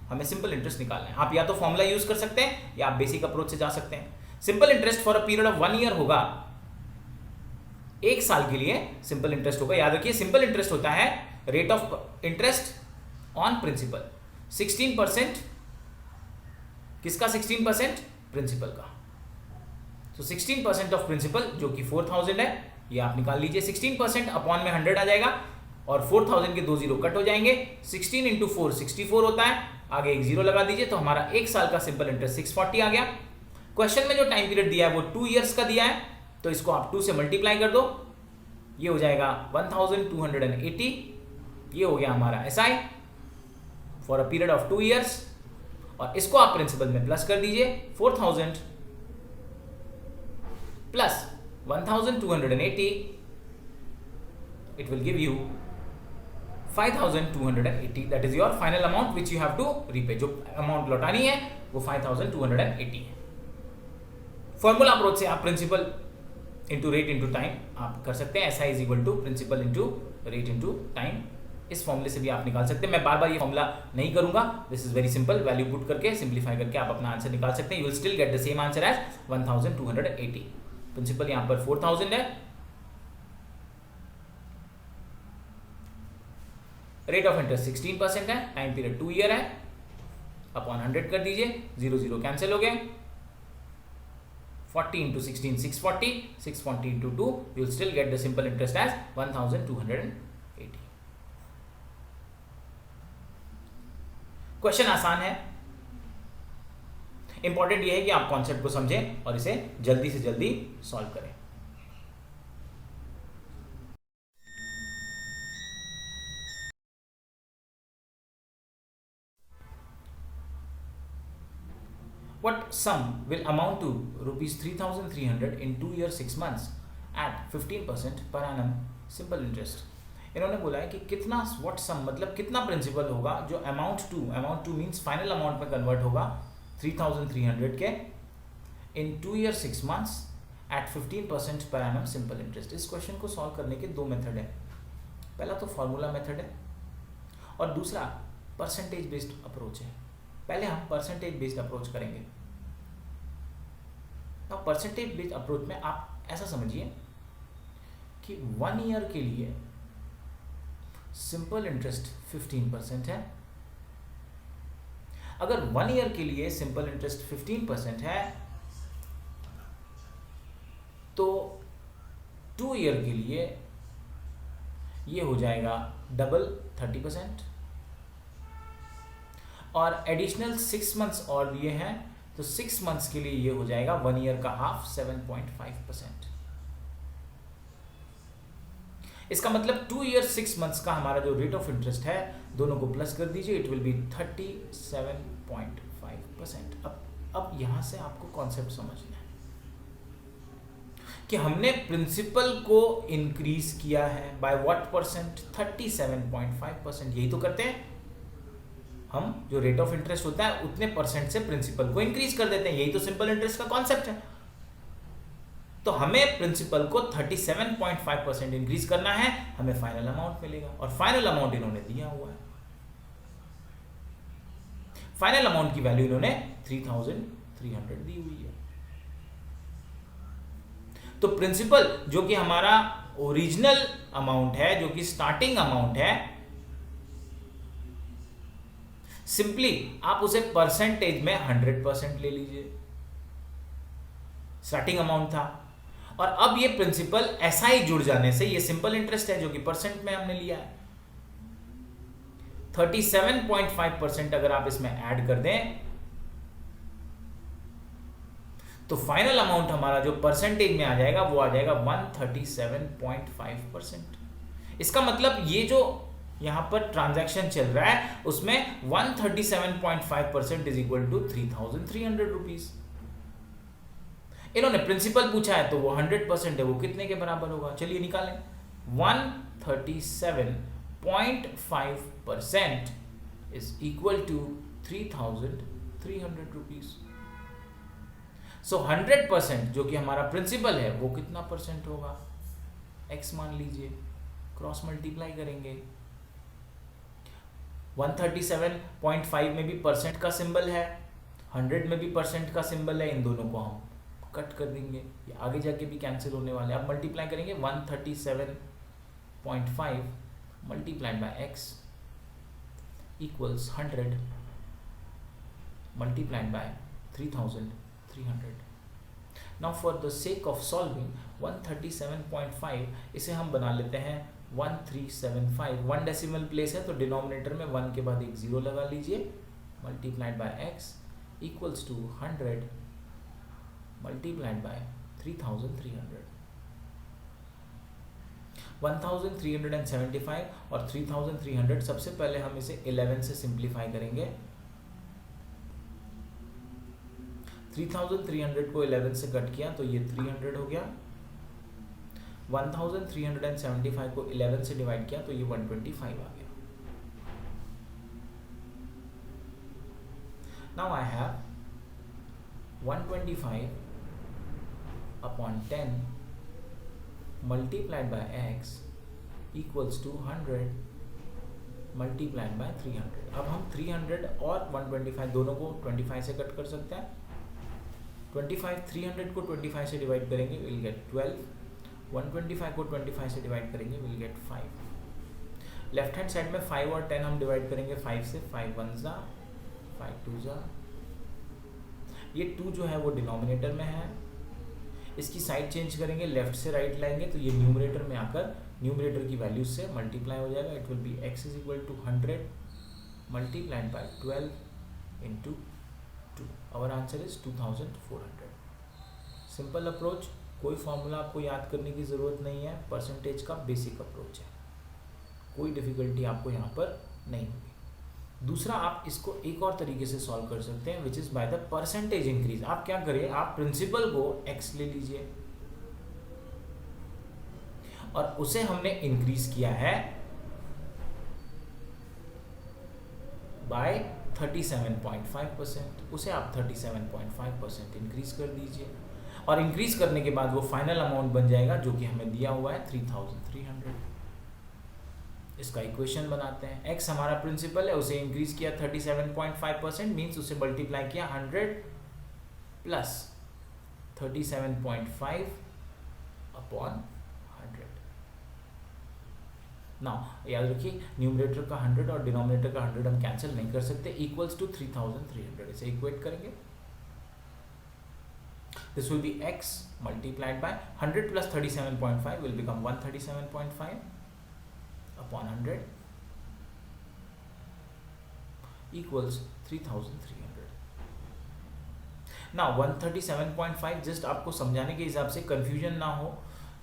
हमें सिंपल इंटरेस्ट निकालना है। आप या तो फॉर्मूला यूज कर सकते हैं या आप बेसिक अप्रोच से जा सकते हैं। Simple interest for a period of 1 year होगा, 1 साल के लिए सिंपल इंटरेस्ट होगा। याद रखिए सिंपल इंटरेस्ट होता है rate of interest on principal. 16% किसका? 16% प्रिंसिपल का। तो 16% ऑफ प्रिंसिपल जो कि 4,000 है, ये आप निकाल लीजिए। 16% अपॉन में 100 आ जाएगा और 4,000 के 2 जीरो कट हो जाएंगे। 16 इंटू 4 64 होता है, आगे एक जीरो लगा दीजिए तो हमारा 1 साल का सिंपल इंटरेस्ट 640 आ गया। क्वेश्चन में जो टाइम पीरियड दिया है वो 2 इयर्स का दिया है, तो इसको आप 2 से मल्टीप्लाई कर दो, ये हो जाएगा 1280। ये हो गया हमारा SI for a period of 2 years, और इसको आप प्रिंसिपल में प्लस कर दीजिए। 4,000 plus 1280 it will give you 5280. that is your final amount which you have to repay. जो अमाउंट लौटानी है वो 5280 है. फॉर्मूला अप्रोच से आप principal into rate into time आप कर सकते हैं. SI is equal to principal into rate into time. इस फॉर्मूले से भी आप निकाल सकते हैं. मैं बार बार ये फॉर्मूला नहीं करूंगा. This is very simple. Value put करके सिंप्लीफाई करके आप अपना आंसर निकाल सकते हैं. You will still get the same answer as 1280. Principal यहां पर 4000 है. रेट ऑफ इंटरेस्ट 16% है. टाइम पीरियड 2 ईयर है. अपॉन 100 कर दीजिए. 0 0 कैंसिल हो गए. 40 into 16 640. 640 into 2 you will still get the simple interest as 1280. Question आसान है. इंपॉर्टेंट ये है कि आप कॉन्सेप्ट को समझें और इसे जल्दी से जल्दी सॉल्व करें. What sum will amount to rupees 3,300 in 2 years 6 months at 15% per annum simple interest? इन्होंने बोला है कि कितना what sum मतलब कितना प्रिंसिपल होगा जो amount to means final amount में कन्वर्ट होगा 3,300 के in 2 years 6 months at 15% per annum simple interest. इस क्वेश्चन को सॉल्व करने के दो मेथड है. पहला तो फॉर्मूला मेथड है और दूसरा परसेंटेज बेस्ड अप्रोच है. पहले हम परसेंटेज बेस्ड अप्रोच करेंगे. तो परसेंटेज बेस्ड अप्रोच में आप ऐसा समझिए कि 1 ईयर के लिए सिंपल इंटरेस्ट 15% है. अगर 1 ईयर के लिए सिंपल इंटरेस्ट 15% है तो 2 ईयर के लिए ये हो जाएगा डबल 30%. और एडिशनल 6 मंथ्स और लिए हैं तो 6 मंथ्स के लिए ये हो जाएगा 1 ईयर का हाफ 7.5%. इसका मतलब 2 ईयर 6 मंथ्स का हमारा जो रेट ऑफ इंटरेस्ट है दोनों को प्लस कर दीजिए. It will B 37.5%. अब यहां से आपको कॉन्सेप्ट समझना है कि हमने प्रिंसिपल को इंक्रीज किया है बाय व्हाट परसेंट 37.5%. यही तो करते हैं हम. जो रेट ऑफ इंटरेस्ट होता है उतने परसेंट से प्रिंसिपल को इंक्रीज कर देते हैं. यही तो सिंपल इंटरेस्ट का कॉन्सेप्ट है. तो हमें प्रिंसिपल को 37.5% इंक्रीज करना है. हमें फाइनल अमाउंट मिलेगा और फाइनल अमाउंट इन्होंने दिया हुआ है. फाइनल अमाउंट की वैल्यू इन्होंने 3,300 दी हुई है. तो प्रिंसिपल जो कि हमारा ओरिजिनल अमाउंट है, जो कि स्टार्टिंग अमाउंट है, सिंपली आप उसे परसेंटेज में 100% ले लीजिए. स्टार्टिंग अमाउंट था और अब ये प्रिंसिपल SI जुड़ जाने से ये सिंपल इंटरेस्ट है जो कि परसेंट में हमने लिया है. 37.5% अगर आप इसमें ऐड कर दें तो फाइनल अमाउंट हमारा जो परसेंटेज में आ जाएगा वो आ जाएगा 137.5%. इसका मतलब ये जो यहां पर ट्रांजैक्शन चल रहा है उसमें 137.5% इज इक्वल टू 3,300 रुपीज. इन्होंने प्रिंसिपल पूछा है तो वो 100% है. वो कितने के बराबर होगा चलिए निकालें. 137.5% इज इक्वल टू 3,300 रुपीज. सो 100% जो कि हमारा प्रिंसिपल है वो कितना परसेंट होगा. x मान लीजिए. क्रॉस मल्टीप्लाई करेंगे. 137.5 में भी परसेंट का सिंबल है, 100 में भी परसेंट का सिंबल है. इन दोनों को हम कट कर देंगे. ये आगे जाके भी कैंसिल होने वाले. अब मल्टीप्लाई करेंगे. 137.5 multiplied by x equals 100 multiplied by 3,300. Now for the sake of solving 137.5 इसे हम बना लेते हैं 1375. 1 डेसिमल प्लेस है तो डिनोमिनेटर में 1 के बाद एक 0 लगा लीजिए. Multiplied by x equals to 100 multiplied by 3,300. 1375 और 3,300 सबसे पहले हम इसे 11 से सिंप्लीफाई करेंगे. 3,300 को 11 से कट किया तो ये 300 हो गया. 1375 को 11 से डिवाइड किया तो ये 125 आ गया. Now I have 125 upon 10 multiplied by x equals to 100 multiplied by 300. अब हम 300 और 125 दोनों को 25 से कट कर सकते हैं. 300 को 25 से डिवाइड करेंगे विल गेट 12. 125 को 25 से डिवाइड करेंगे will get 5. Left hand side में 5 और 10 हम डिवाइड करेंगे 5 से. 5 1 जा 5 2 जा. ये 2 जो है वो डिनोमिनेटर में है. इसकी साइड चेंज करेंगे, लेफ्ट से राइट लाएंगे तो ये न्यूमरेटर में आकर न्यूमरेटर की वैल्यू से मल्टीप्लाई हो जाएगा. It will be x is equal to 100 multiplied by 12 into 2. Our answer is 2400. Simple approach, कोई फॉर्मूला आपको याद करने की ज़रूरत नहीं है. परसेंटेज का बेसिक अप्रोच है, कोई डिफिकल्टी आपको यहाँ पर नहीं होगी. दूसरा, आप इसको एक और तरीके से सॉल्व कर सकते हैं which is by the percentage increase. आप क्या करिए, आप प्रिंसिपल को x ले लीजिए और उसे हमने इंक्रीज किया है बाय 37.5%. उसे आप 37.5% इंक्रीज कर दीजिए और इंक्रीज करने के बाद वो फाइनल अमाउंट बन जाएगा जो कि हमें दिया हुआ है 3300. इसका इक्वेशन बनाते हैं. x हमारा प्रिंसिपल है, उसे इंक्रीज किया 37.5%, मीन्स उसे मल्टीप्लाई किया 100 प्लस 37.5 अपॉन 100. नाउ याद रखिए, न्यूमरेटर का 100 और डिनोमिनेटर का 100 हम कैंसिल नहीं कर सकते. Equals to 3300. इसे इक्वेट करेंगे. This will be x multiplied by 100 plus 37.5 will become 137.5 upon 100 equals 3300. Now 137.5 just आपको समझाने के हिसाब से कंफ्यूजन ना हो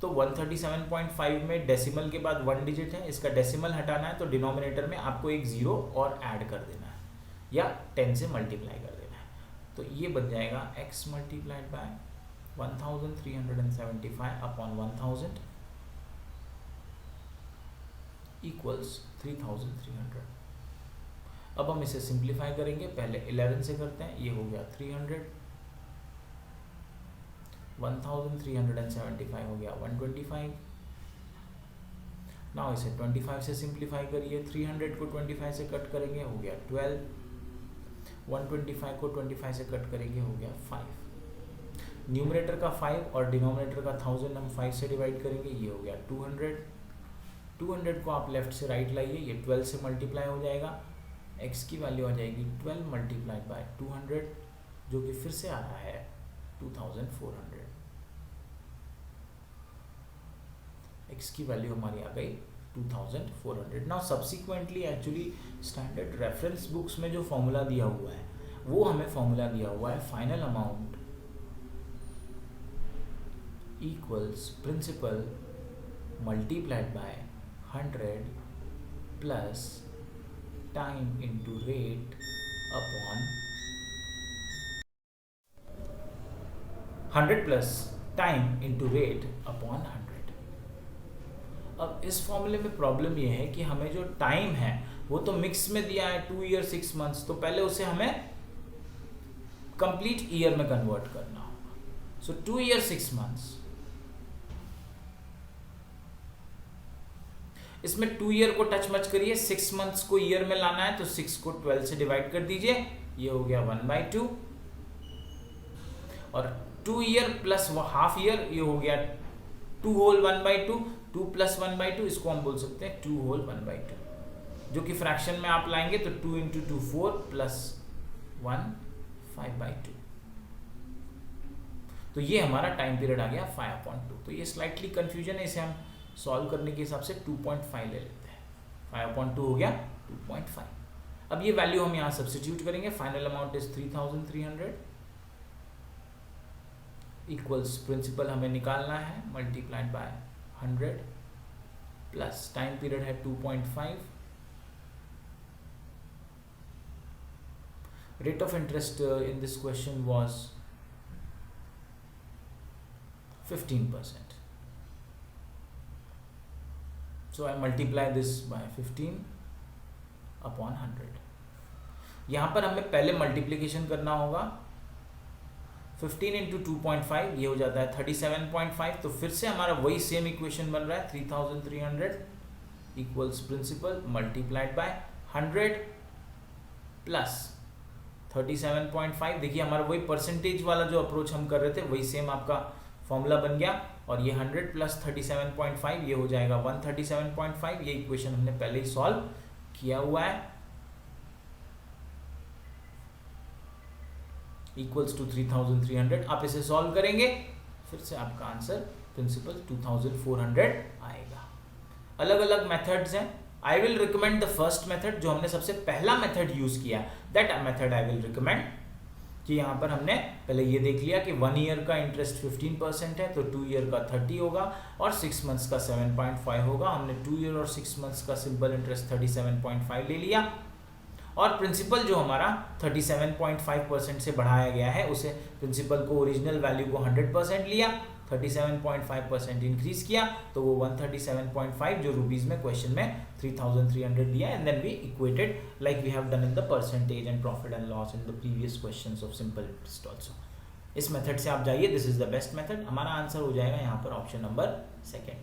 तो 137.5 में डेसिमल के बाद 1 डिजिट है. इसका डेसिमल हटाना है तो डिनोमिनेटर में आपको एक 0 और ऐड कर देना है या 10 से मल्टीप्लाई कर देना है. तो ये बन जाएगा x multiplied by 1375 upon 1000 equals 3300. अब हम इसे सिंप्लीफाई करेंगे. पहले 11 से करते हैं. ये हो गया 300, 1375 हो गया 125. नाउ इसे 25 से सिंप्लीफाई करिए. 300 को 25 से कट करेंगे हो गया 12. 125 को 25 से कट करेंगे हो गया 5. न्यूमरेटर का 5 और डिनोमिनेटर का 1000 हम 5 से डिवाइड करेंगे. ये हो गया 200. 200 को आप लेफ्ट से राइट लाइए, ये 12 से मल्टीप्लाई हो जाएगा. x की वैल्यू आ जाएगी 12 मल्टीप्लाइड बाय 200 जो कि फिर से आ रहा है 2400. x की वैल्यू हमारी आ गई 2400. Now subsequently actually standard reference books में जो फॉर्मूला दिया हुआ है वो हमें फॉर्मूला दिया हुआ है final amount equals principal multiplied by 100 plus time into rate upon 100 plus time into rate upon 100. अब इस फॉर्मूले में प्रॉब्लम ये है कि हमें जो टाइम है वो तो मिक्स में दिया है 2 ईयर 6 मंथ्स. तो पहले उसे हमें कंप्लीट ईयर में कन्वर्ट करना होगा. सो 2 ईयर 6 मंथ्स. इसमें 2 ईयर को टच मच करिए, 6 मंथ्स को ईयर में लाना है तो 6 को 12 से डिवाइड कर दीजिए. ये हो गया 1/2 और 2 ईयर प्लस हाफ ईयर ये हो गया 2 होल 1/2. 2 प्लस 1/2 इसको हम बोल सकते हैं 2 होल 1/2 जो कि फ्रैक्शन में आप लाएंगे तो 2 इंटू 2 4 प्लस 1 5/2. तो ये हमारा टाइम पीरियड आ गया 5/2. तो ये स्लाइटली कंफ्यूजन है, इसे हम सॉल्व करने के हिसाब से 2.5 ले लेते हैं. 5/2 हो गया 2.5. अब ये वैल्यू हम यहाँ सब्स्टिट्यूट करेंगे. Final amount is 3300 equals principal हमें निकालना है multiplied by 100 plus time period है 2.5. rate of interest in this question was 15%. So I multiply this by 15 upon 100. यहाँ पर हमें पहले मल्टीप्लिकेशन करना होगा 15 इंटू 2.5, ये हो जाता है 37.5. तो फिर से हमारा वही सेम इक्वेशन बन रहा है 3300 equals principal multiplied by 100 plus 37.5. देखिए हमारा वही परसेंटेज वाला जो अप्रोच हम कर रहे थे वही सेम आपका फॉर्मूला बन गया, और ये 100 प्लस 37.5 ये हो जाएगा 137.5. ये इक्वेशन हमने पहले ही सॉल्व किया हुआ है, इक्वल्स टू 3300. आप इसे सॉल्व करेंगे फिर से आपका आंसर प्रिंसिपल 2400 आएगा. अलग अलग मेथड्स हैं. I will recommend the first method, जो हमने सबसे पहला मेथड यूज किया, that method I will recommend. कि यहाँ पर हमने पहले ये देख लिया कि 1 ईयर का इंटरेस्ट 15% है, तो 2 ईयर का 30 होगा और 6 मंथ्स का 7.5 होगा. हमने 2 ईयर और 6 मंथ्स का सिंपल इंटरेस्ट 37.5 ले लिया, और प्रिंसिपल जो हमारा 37.5% से बढ़ाया गया है, उसे प्रिंसिपल को ओरिजिनल वैल्यू को 100% लिया, 37.5% इंक्रीज किया, तो वो 137.5 जो रुपीज में क्वेश्चन में 3300 दिया, and then we equated like we have done in the percentage and profit and loss in the previous questions of simple interest also. इस मेथड से आप जाइए, this is the best method. हमारा answer हो जाएगा यहाँ पर ऑप्शन नंबर 2.